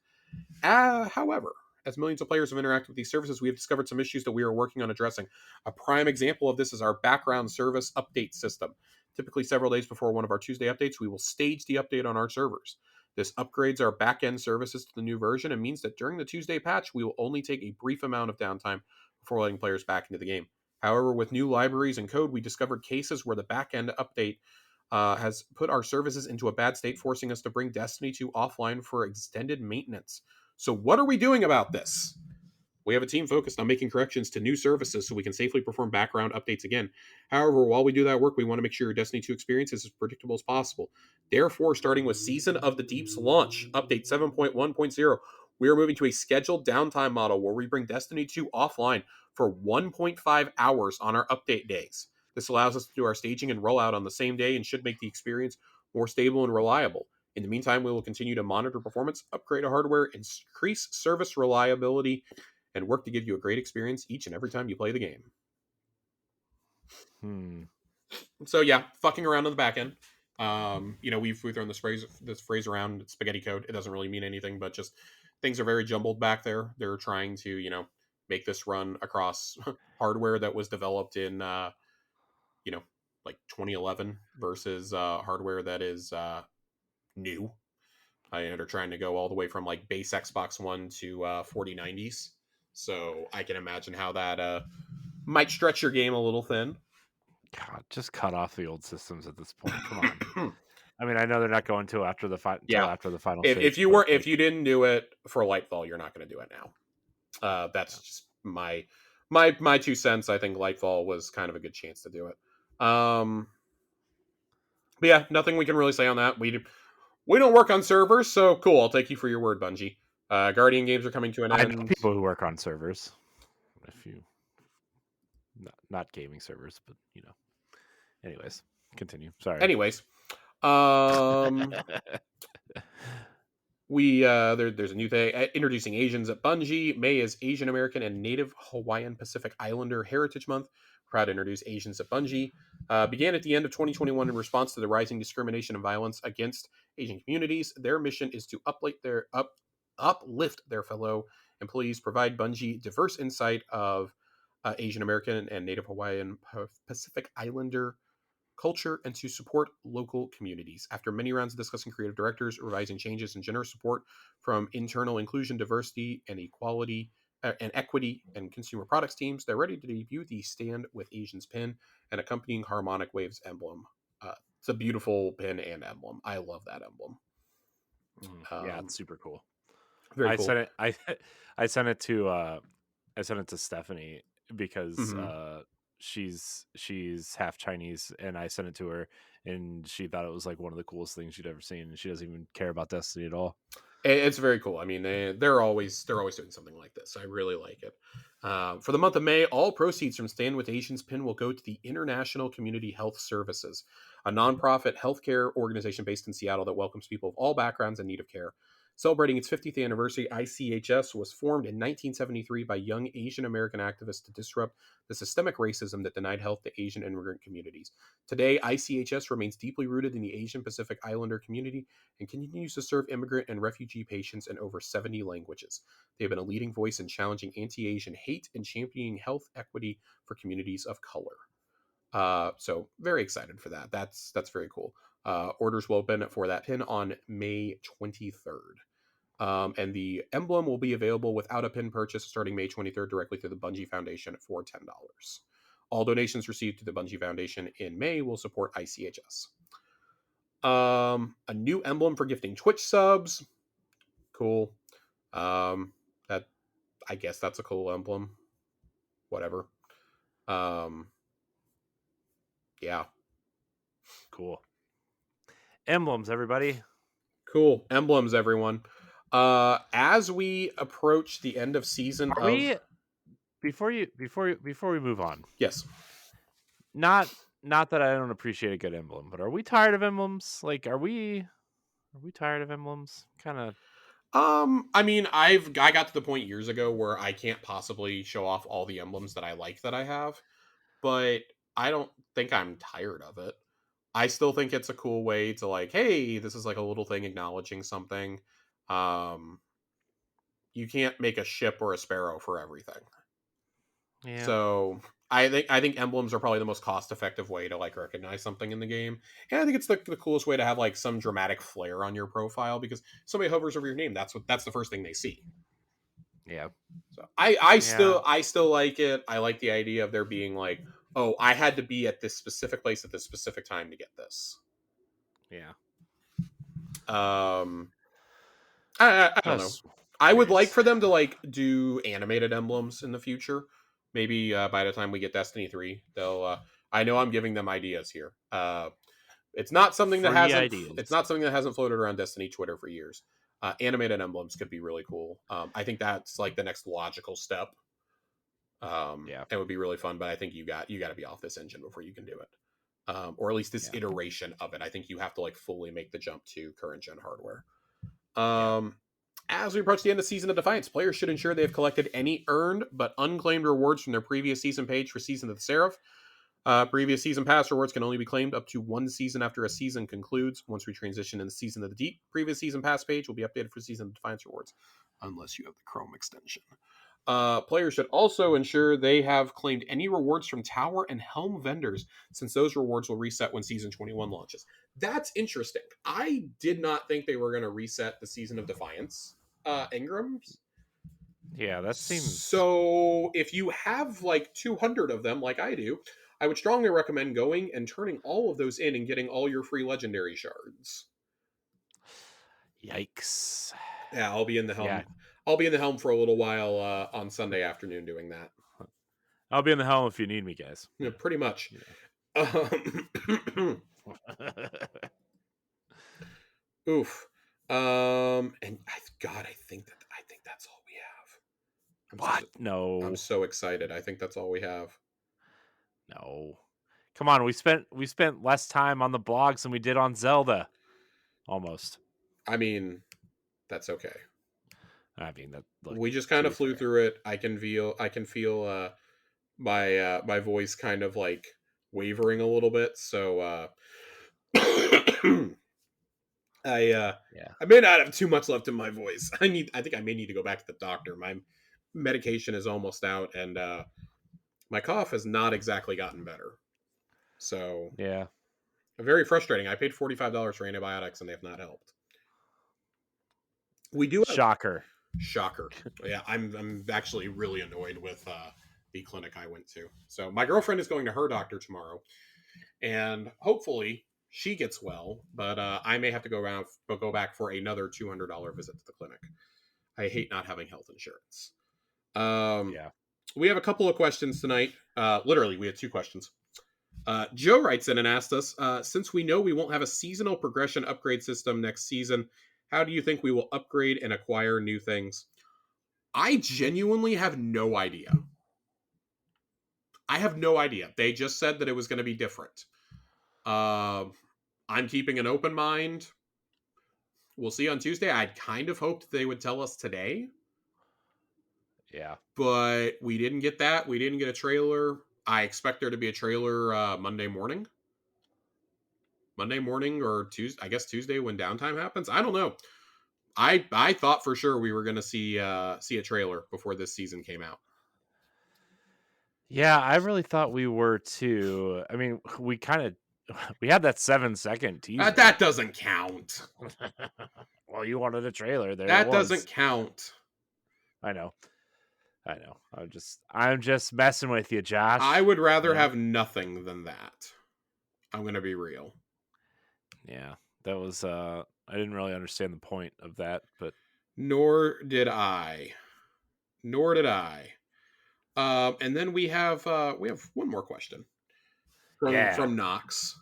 However, as millions of players have interacted with these services, we have discovered some issues that we are working on addressing. A prime example of this is our background service update system. Typically, several days before one of our Tuesday updates, we will stage the update on our servers. This upgrades our back-end services to the new version and means that during the Tuesday patch, we will only take a brief amount of downtime before letting players back into the game. However, with new libraries and code, we discovered cases where the back-end update has put our services into a bad state, forcing us to bring Destiny 2 offline for extended maintenance. So what are we doing about this? We have a team focused on making corrections to new services so we can safely perform background updates again. However, while we do that work, we want to make sure your Destiny 2 experience is as predictable as possible. Therefore, starting with Season of the Deep's launch, update 7.1.0, we are moving to a scheduled downtime model where we bring Destiny 2 offline for 1.5 hours on our update days. This allows us to do our staging and rollout on the same day and should make the experience more stable and reliable. In the meantime, we will continue to monitor performance, upgrade our hardware, increase service reliability, and work to give you a great experience each and every time you play the game. So yeah, fucking around on the back end. We've thrown this phrase around, spaghetti code. It doesn't really mean anything, but just things are very jumbled back there. They're trying to, make this run across hardware that was developed in, like 2011 versus hardware that is new. They're trying to go all the way from like base Xbox One to 4090s. So I can imagine how that might stretch your game a little thin. God, just cut off the old systems at this point. Come on. I mean, I know they're not going to after the final stage. If you didn't do it for Lightfall, you're not going to do it now. That's just my 2 cents. I think Lightfall was kind of a good chance to do it. But yeah, nothing we can really say on that. We don't work on servers, so cool. I'll take you for your word, Bungie. Guardian games are coming to an I know end. people who work on servers. If you not gaming servers, but Anyways, continue. Sorry. Anyways, um, there's a new thing introducing Asians at Bungie. May is Asian American and Native Hawaiian Pacific Islander Heritage Month. Proud to introduce Asians at Bungie. Began at the end of 2021 in response to the rising discrimination and violence against Asian communities. Their mission is to uplift their fellow employees, provide Bungie diverse insight of Asian American and Native Hawaiian Pacific Islander culture, and to support local communities. After many rounds of discussing creative directors, revising changes, and generous support from internal inclusion, diversity, and equality, and equity, and consumer products teams, they're ready to debut the Stand with Asians pin and accompanying harmonic waves emblem. It's a beautiful pin and emblem. I love that emblem. Yeah, it's Um, super cool. Very I cool. sent it. I I sent it to Stephanie because Mm-hmm. she's half Chinese, and I sent it to her, and she thought it was like one of the coolest things she'd ever seen, and she doesn't even care about Destiny at all. It's very cool. I mean, they're always doing something like this. I really like it. For the month of May, all proceeds from Stand with Asians pin will go to the International Community Health Services, a nonprofit healthcare organization based in Seattle that welcomes people of all backgrounds in need of care. Celebrating its 50th anniversary, ICHS was formed in 1973 by young Asian American activists to disrupt the systemic racism that denied health to Asian immigrant communities. Today, ICHS remains deeply rooted in the Asian Pacific Islander community and continues to serve immigrant and refugee patients in over 70 languages. They have been a leading voice in challenging anti Asian hate and championing health equity for communities of color. So very excited for that. That's very cool. Orders will open for that pin on May 23rd. And the emblem will be available without a pin purchase starting May 23rd directly through the Bungie Foundation for $10. All donations received to the Bungie Foundation in May will support ICHS. A new emblem for gifting Twitch subs. Cool. That I guess that's a cool emblem. Whatever. Um, yeah. Cool emblems, everybody. Cool. Emblems, everyone. As we approach the end of season Are of we before we move on? yes. Not not that I don't appreciate a good emblem, but are we tired of emblems? Like, are we tired of emblems? Kind of. I mean, I got to the point years ago where I can't possibly show off all the emblems that I like that I have, but I don't think I'm tired of it. I still think it's a cool way to like, hey, this is like a little thing acknowledging something. Um, you can't make a ship or a sparrow for everything. Yeah, So I think emblems are probably the most cost effective way to like recognize something in the game. And I think it's the coolest way to have like some dramatic flair on your profile because somebody hovers over your name. That's the first thing they see. yeah, So I yeah, still like it. I like the idea of there being like, oh, I had to be at this specific place at this specific time to get this. yeah. Um I don't know. That's I would like nice. for them to like do animated emblems in the future. Maybe by the time we get Destiny 3, they'll I know I'm giving them ideas here. It's not something that Free hasn't it's ideas. not something that hasn't floated around Destiny Twitter for years. Animated emblems could be really cool. I think that's like the next logical step. Yeah, It would be really fun, but I think you got to be off this engine before you can do it. Or at least this yeah, iteration of it. I think you have to like fully make the jump to current gen hardware. yeah, Um, as we approach the end of Season of Defiance, players should ensure they have collected any earned but unclaimed rewards from their previous season page for Season of the Seraph. Previous season pass rewards can only be claimed up to one season after a season concludes. Once we transition into Season of the Deep, previous season pass page will be updated for Season of Defiance rewards, unless you have the Chrome extension. Players should also ensure they have claimed any rewards from Tower and Helm vendors, since those rewards will reset when Season 21 launches. That's interesting. I did not think they were going to reset the Season of Defiance engrams. yeah. That seems. So if you have like 200 of them, like I do, I would strongly recommend going and turning all of those in and getting all your free legendary shards. Yikes. Yeah, I'll be in the Yeah, helm. I'll be in the helm for a little while on Sunday afternoon doing that. I'll be in the helm if you need me, guys. You know, pretty much. You Um, know. Oof. And God, I think that's all we have. What? I'm No. so excited. I think that's all we have. No. Come on, we spent less time on the blogs than we did on Zelda. Almost. I mean, that's okay. I mean that look, We just to kind of be flew fair. through it. I can feel my voice kind of like wavering a little bit. So I Yeah. I may not have too much left in my voice. I think I may need to go back to the doctor. My medication is almost out, and my cough has not exactly gotten better. So Yeah. very frustrating. I paid $45 for antibiotics, and they have not helped. We do have Shocker. shocker. Yeah, I'm actually really annoyed with the clinic I went to. So my girlfriend is going to her doctor tomorrow, and hopefully she gets well. But I may have to go back for another $200 visit to the clinic. I hate not having health insurance. Um, Yeah. we have a couple of questions tonight. Literally, we had two questions. Joe writes in and asked us, since we know we won't have a seasonal progression upgrade system next season, how do you think we will upgrade and acquire new things? I genuinely have no idea. I have no idea. They just said that it was going to be different. Uh, I'm keeping an open mind. We'll see on Tuesday. I'd kind of hoped they would tell us today, Yeah. but we didn't get that. We didn't get a trailer. I expect there to be a trailer Monday morning. Monday morning or Tuesday, I guess Tuesday when downtime happens. I don't know. I thought for sure we were going to see a trailer before this season came out. Yeah, I really thought we were too. I mean, we had that 7-second teaser. That doesn't count. Well, you wanted a trailer. There it That doesn't was. count. I know. I know. I'm just messing with you, I Josh. would You rather know? have nothing than that. I'm going to be real. Yeah. That was I didn't really understand the point of that, but Nor did I. Nor did I. And then we have one more question yeah. from Knox.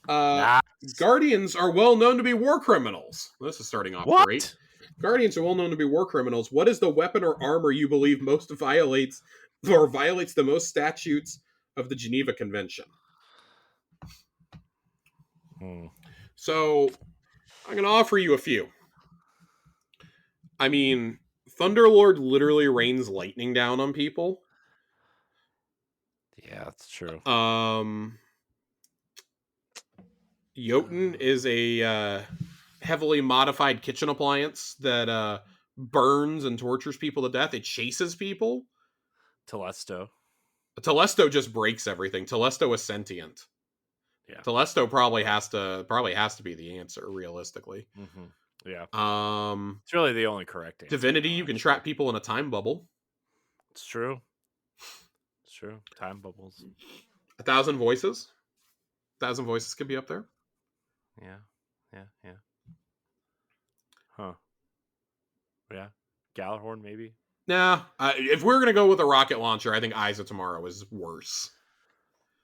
Uh, Nice. Guardians are well known to be war criminals. This is starting off great. What? Guardians are well known to be war criminals. What is the weapon or armor you believe most violates the most statutes of the Geneva Convention? Hmm. So I'm going to offer you a few. I mean, Thunderlord literally rains lightning down on people. Yeah, that's true. Jotun is a heavily modified kitchen appliance that burns and tortures people to death. It chases people. Telesto. Telesto just breaks everything. Telesto is sentient. Yeah. Telesto probably has to be the answer, realistically. Mm-hmm. Yeah. Um, It's really the only correct answer Divinity, now, you can actually. trap people in a time bubble. It's true. It's true. Time bubbles. 1,000 voices. 1,000 voices could be up there. Yeah. Yeah. Yeah. Huh. Yeah. Galahorn, maybe? Nah, if we're gonna go with a rocket launcher, I think Eyes of Tomorrow is worse.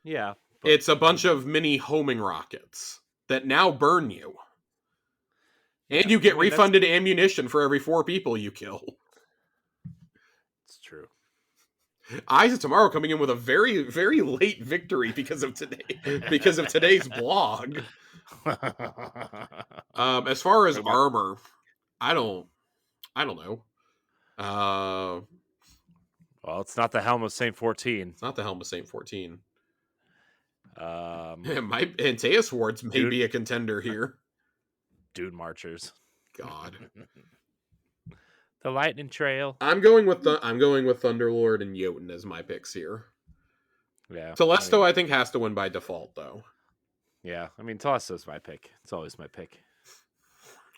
Yeah. But It's a I bunch mean, of mini homing rockets that now burn you. yeah. And you I get mean, that's refunded ammunition for every 4 people you kill. it's true. Eyes of Tomorrow coming in with a very, very late victory because of today's blog. As far as Talk about armor, I don't know. well, it's not the helm of Saint 14. It's not the Helm of Saint 14. Um My Antaeus wards may Dune be a contender here. Dune Marchers. God, The Lightning Trail. I'm going with Thunderlord and Jotun as my picks here. Yeah. I Telesto, mean, I think, has to win by default, though. yeah. I mean, Telesto's my pick. It's always my pick.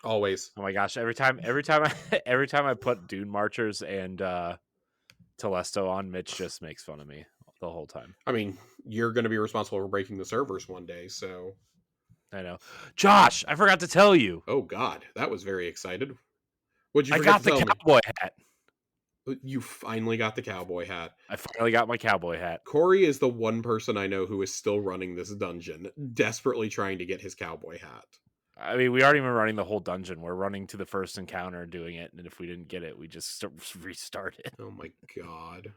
Always. Oh my gosh, every time I put Dune Marchers and Telesto on, Mitch just makes fun of me the whole time. I mean, you're going to be responsible for breaking the servers one day, so. I know. Josh, I forgot to tell you. Oh, God. That was very excited. What'd you I forget got to the tell me? cowboy hat. You finally got the cowboy hat. I finally got my cowboy hat. Corey is the one person I know who is still running this dungeon, desperately trying to get his cowboy hat. I mean, we aren't even running the whole dungeon. We're running to the first encounter, doing it, and if we didn't get it, we just restart it. Oh my god.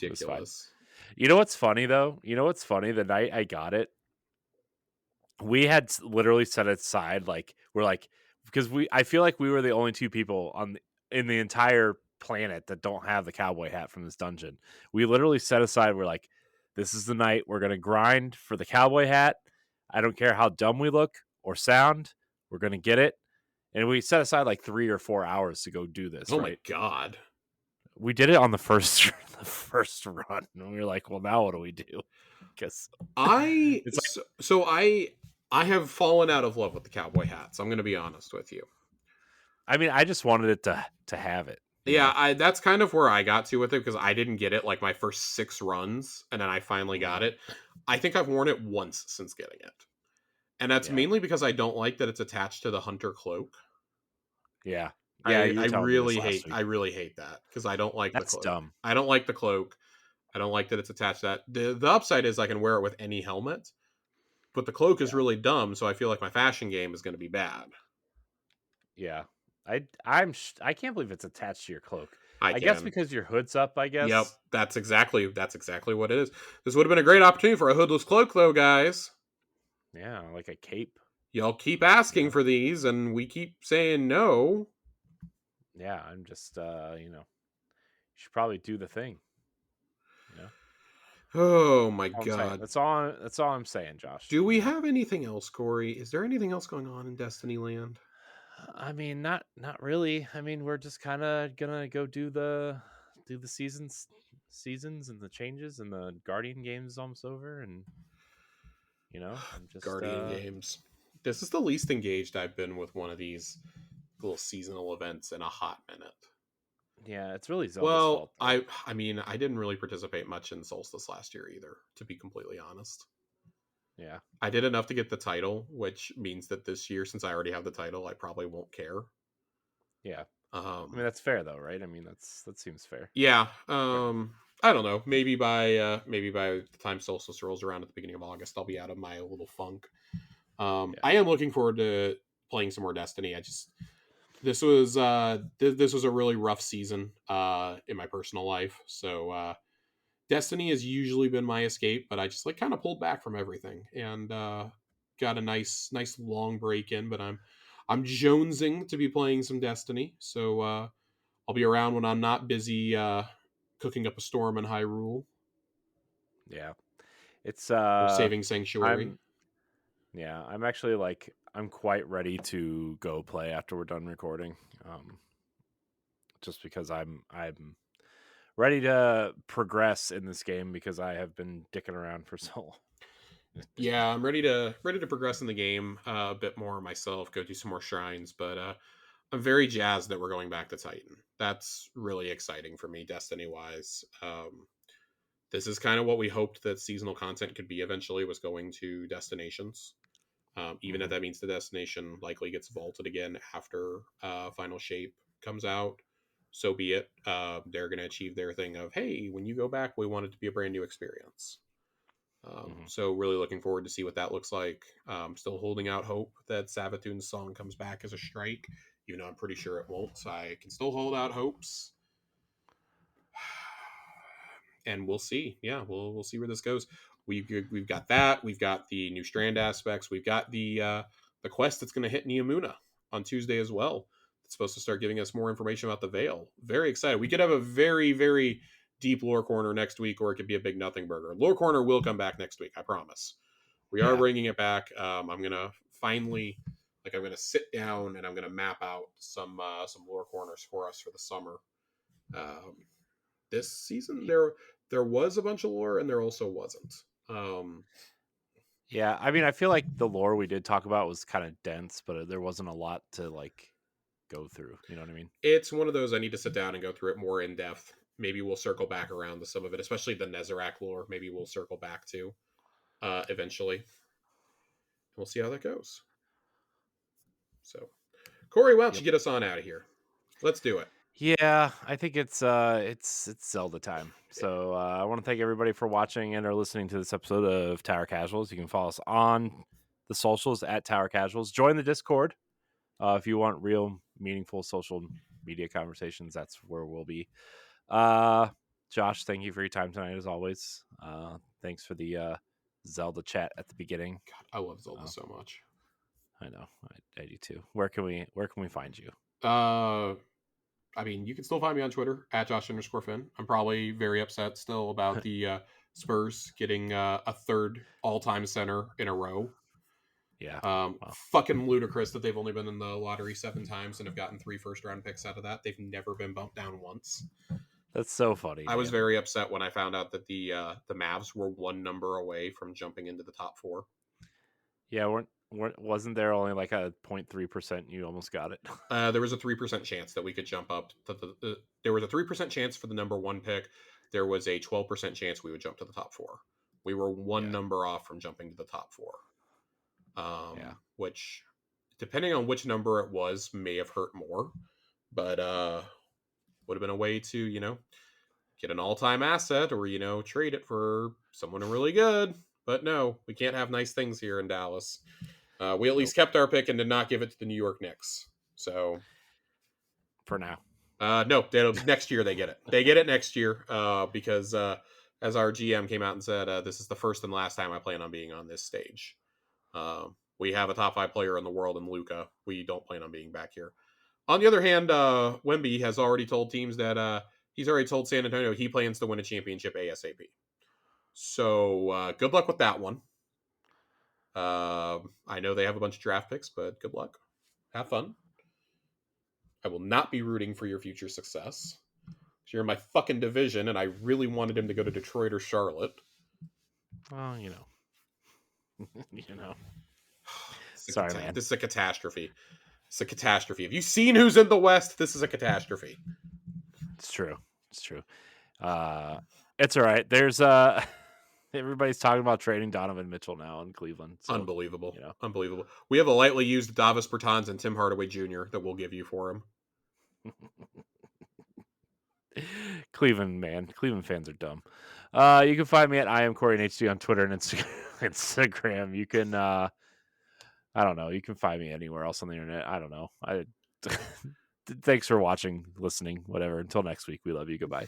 It was fine. Ridiculous. You know what's funny though? You know what's funny? The night I got it, we had literally set it aside. Like we're like because I feel like we were the only two people in the entire planet that don't have the cowboy hat from this dungeon. We literally set aside. We're like, this is the night we're gonna grind for the cowboy hat. I don't care how dumb we look or sound. We're gonna get it. And we set aside like 3 or 4 hours to go do this, Oh my right? god. We did it on the first the first run, and we were like, "Well, now what do we do?" Because I it's like, so, so I have fallen out of love with the cowboy hats. I'm going to be honest with you. I mean, I just wanted it to have it, you Yeah, know. I that's kind of where I got to with it because I didn't get it like my first 6 runs, and then I finally Hmm. got it. I think I've worn it once since getting it, and that's Yeah, mainly because I don't like that it's attached to the hunter cloak. yeah, yeah. I You I were telling me this really last hate week. I really hate that because I don't like the That's cloak. dumb. I don't like the cloak. I don't like that it's attached to that. The upside is I can wear it with any helmet, but the cloak is Yeah, really dumb, so I feel like my fashion game is going to be bad. yeah. I can't believe it's attached to your cloak. I I guess can. because your hood's up. I Yep, guess. that's exactly what it is. This would have been a great opportunity for a hoodless cloak, though, guys. Yeah, like a cape. Y'all keep You asking know. for these, and we keep saying no. Yeah, I'm just you should probably do the thing. You know. Oh my All I'm saying. god. That's all I'm saying, Josh. Do You we know. have anything else, Corey? Is there anything else going on in Destiny Land? I mean, not really. I mean, we're just kind of gonna go do the seasons and the changes and the Guardian games is almost over, and I'm just Guardian games. This is the least engaged I've been with one of these little seasonal events in a hot minute. yeah, it's really Zelda's Well, fault though. I mean, I didn't really participate much in Solstice last year either, to be completely honest. Yeah, I did enough to get the title, which means that this year, since I already have the title, I probably won't care. yeah. I mean, Um, that's fair though, right? I mean, that seems fair. yeah, Fair enough. I don't know. Maybe by the time Solstice rolls around at the beginning of August, I'll be out of my little funk. Yeah, I am looking forward to playing some more Destiny. I just this was a really rough season in my personal life, so Destiny has usually been my escape, but I just like kind of pulled back from everything and got a nice long break in. But I'm jonesing to be playing some Destiny, so I'll be around when I'm not busy cooking up a storm in Hyrule yeah. It's or saving Sanctuary. I'm yeah, I'm actually like I'm quite ready to go play after we're done recording. Um, just because I'm ready to progress in this game because I have been dicking around for so long. Yeah, I'm ready to progress in the game a bit more myself. Go do some more shrines, but I'm very jazzed that we're going back to Titan. That's really exciting for me, Destiny wise. This is kind of what we hoped that seasonal content could be eventually, was going to destinations. Even if Hmm. that means the destination likely gets vaulted again after Final Shape comes out, so be it. They're going to achieve their thing of, hey, when you go back, we want it to be a brand new experience. Hmm. So really looking forward to see what that looks like. Still holding out hope that Savatoon's song comes back as a strike, even though I'm pretty sure it won't. So I can still hold out hopes, and we'll see. Yeah, we'll see where this goes. We've got that. We've got the new strand aspects. We've got the quest that's going to hit Niamuna on Tuesday as well. It's supposed to start giving us more information about the Veil. Very excited. We could have a very deep lore corner next week, or it could be a big nothing burger. Lore corner will come back next week. I promise. We are Yeah. bringing it back. I'm gonna finally, I'm gonna sit down and I'm gonna map out some lore corners for us for the summer. Um, this season there was a bunch of lore and there also wasn't. Um, Yeah, I mean, I feel like the lore we did talk about was kind of dense, but there wasn't a lot to like go through. You know what I mean? it's one of those I need to sit down and go through it more in depth. Maybe we'll circle back around to some of it, especially the Nezarec lore. Maybe we'll circle back to eventually. We'll see how that goes. So, Corey, why don't you Yep. get us on out of here? Let's do it. Yeah, I think it's Zelda time. So I want to thank everybody for watching and or listening to this episode of Tower Casuals. You can follow us on the socials at Tower Casuals. Join the Discord if you want real, meaningful social media conversations. That's where we'll be. Uh, Josh, thank you for your time tonight, as always. Thanks for the Zelda chat at the beginning. God, I love Zelda Uh, so much. I know, I do too. Where can we find you? Uh, I mean, you can still find me on Twitter at Josh_Finn. I'm probably very upset still about the Spurs getting a third all-time center in a row. Yeah, well, Fucking ludicrous that they've only been in the lottery 7 times and have gotten 3 first-round picks out of that. They've never been bumped down once. that's so funny, I was man. very upset when I found out that the Mavs were one number away from jumping into the top four. Yeah, wasn't there only like a 0.3% you almost got it? There was a 3% chance that we could jump up. There was a 3% chance for the number one pick. There was a 12% chance we would jump to the top four. We were one Yeah, number off from jumping to the top four, yeah. which, depending on which number it was, may have hurt more, but would have been a way to get an all-time asset or trade it for someone really good. But no, we can't have nice things here in Dallas. We at least Nope. kept our pick and did not give it to the New York Knicks. So For now. no, next year they get it. They get it next year because as our GM came out and said, this is the first and last time I plan on being on this stage. We have a top 5 player in the world in Luca. We don't plan on being back here. On the other hand, Wemby has already told teams that he's already told San Antonio he plans to win a championship ASAP. So good luck with that one. I know they have a bunch of draft picks, but good luck. Have fun. I will not be rooting for your future success. You're in my fucking division, and I really wanted him to go to Detroit or Charlotte. Well, you know. This Sorry, man. is a catastrophe. It's a catastrophe. Have you seen who's in the West? This is a catastrophe. It's true. It's true. Uh, it's all right. There's everybody's talking about trading Donovan Mitchell now in Cleveland. So Unbelievable. you know, Unbelievable. We have a lightly used Davis Bertans and Tim Hardaway Jr. that we'll give you for him. Cleveland, man. Cleveland fans are dumb. You can find me at I am Corey and HD on Twitter and Instagram. You can I don't know. You can find me anywhere else on the internet. I don't know. Thanks for watching, listening, whatever. Until next week, we love you. Goodbye.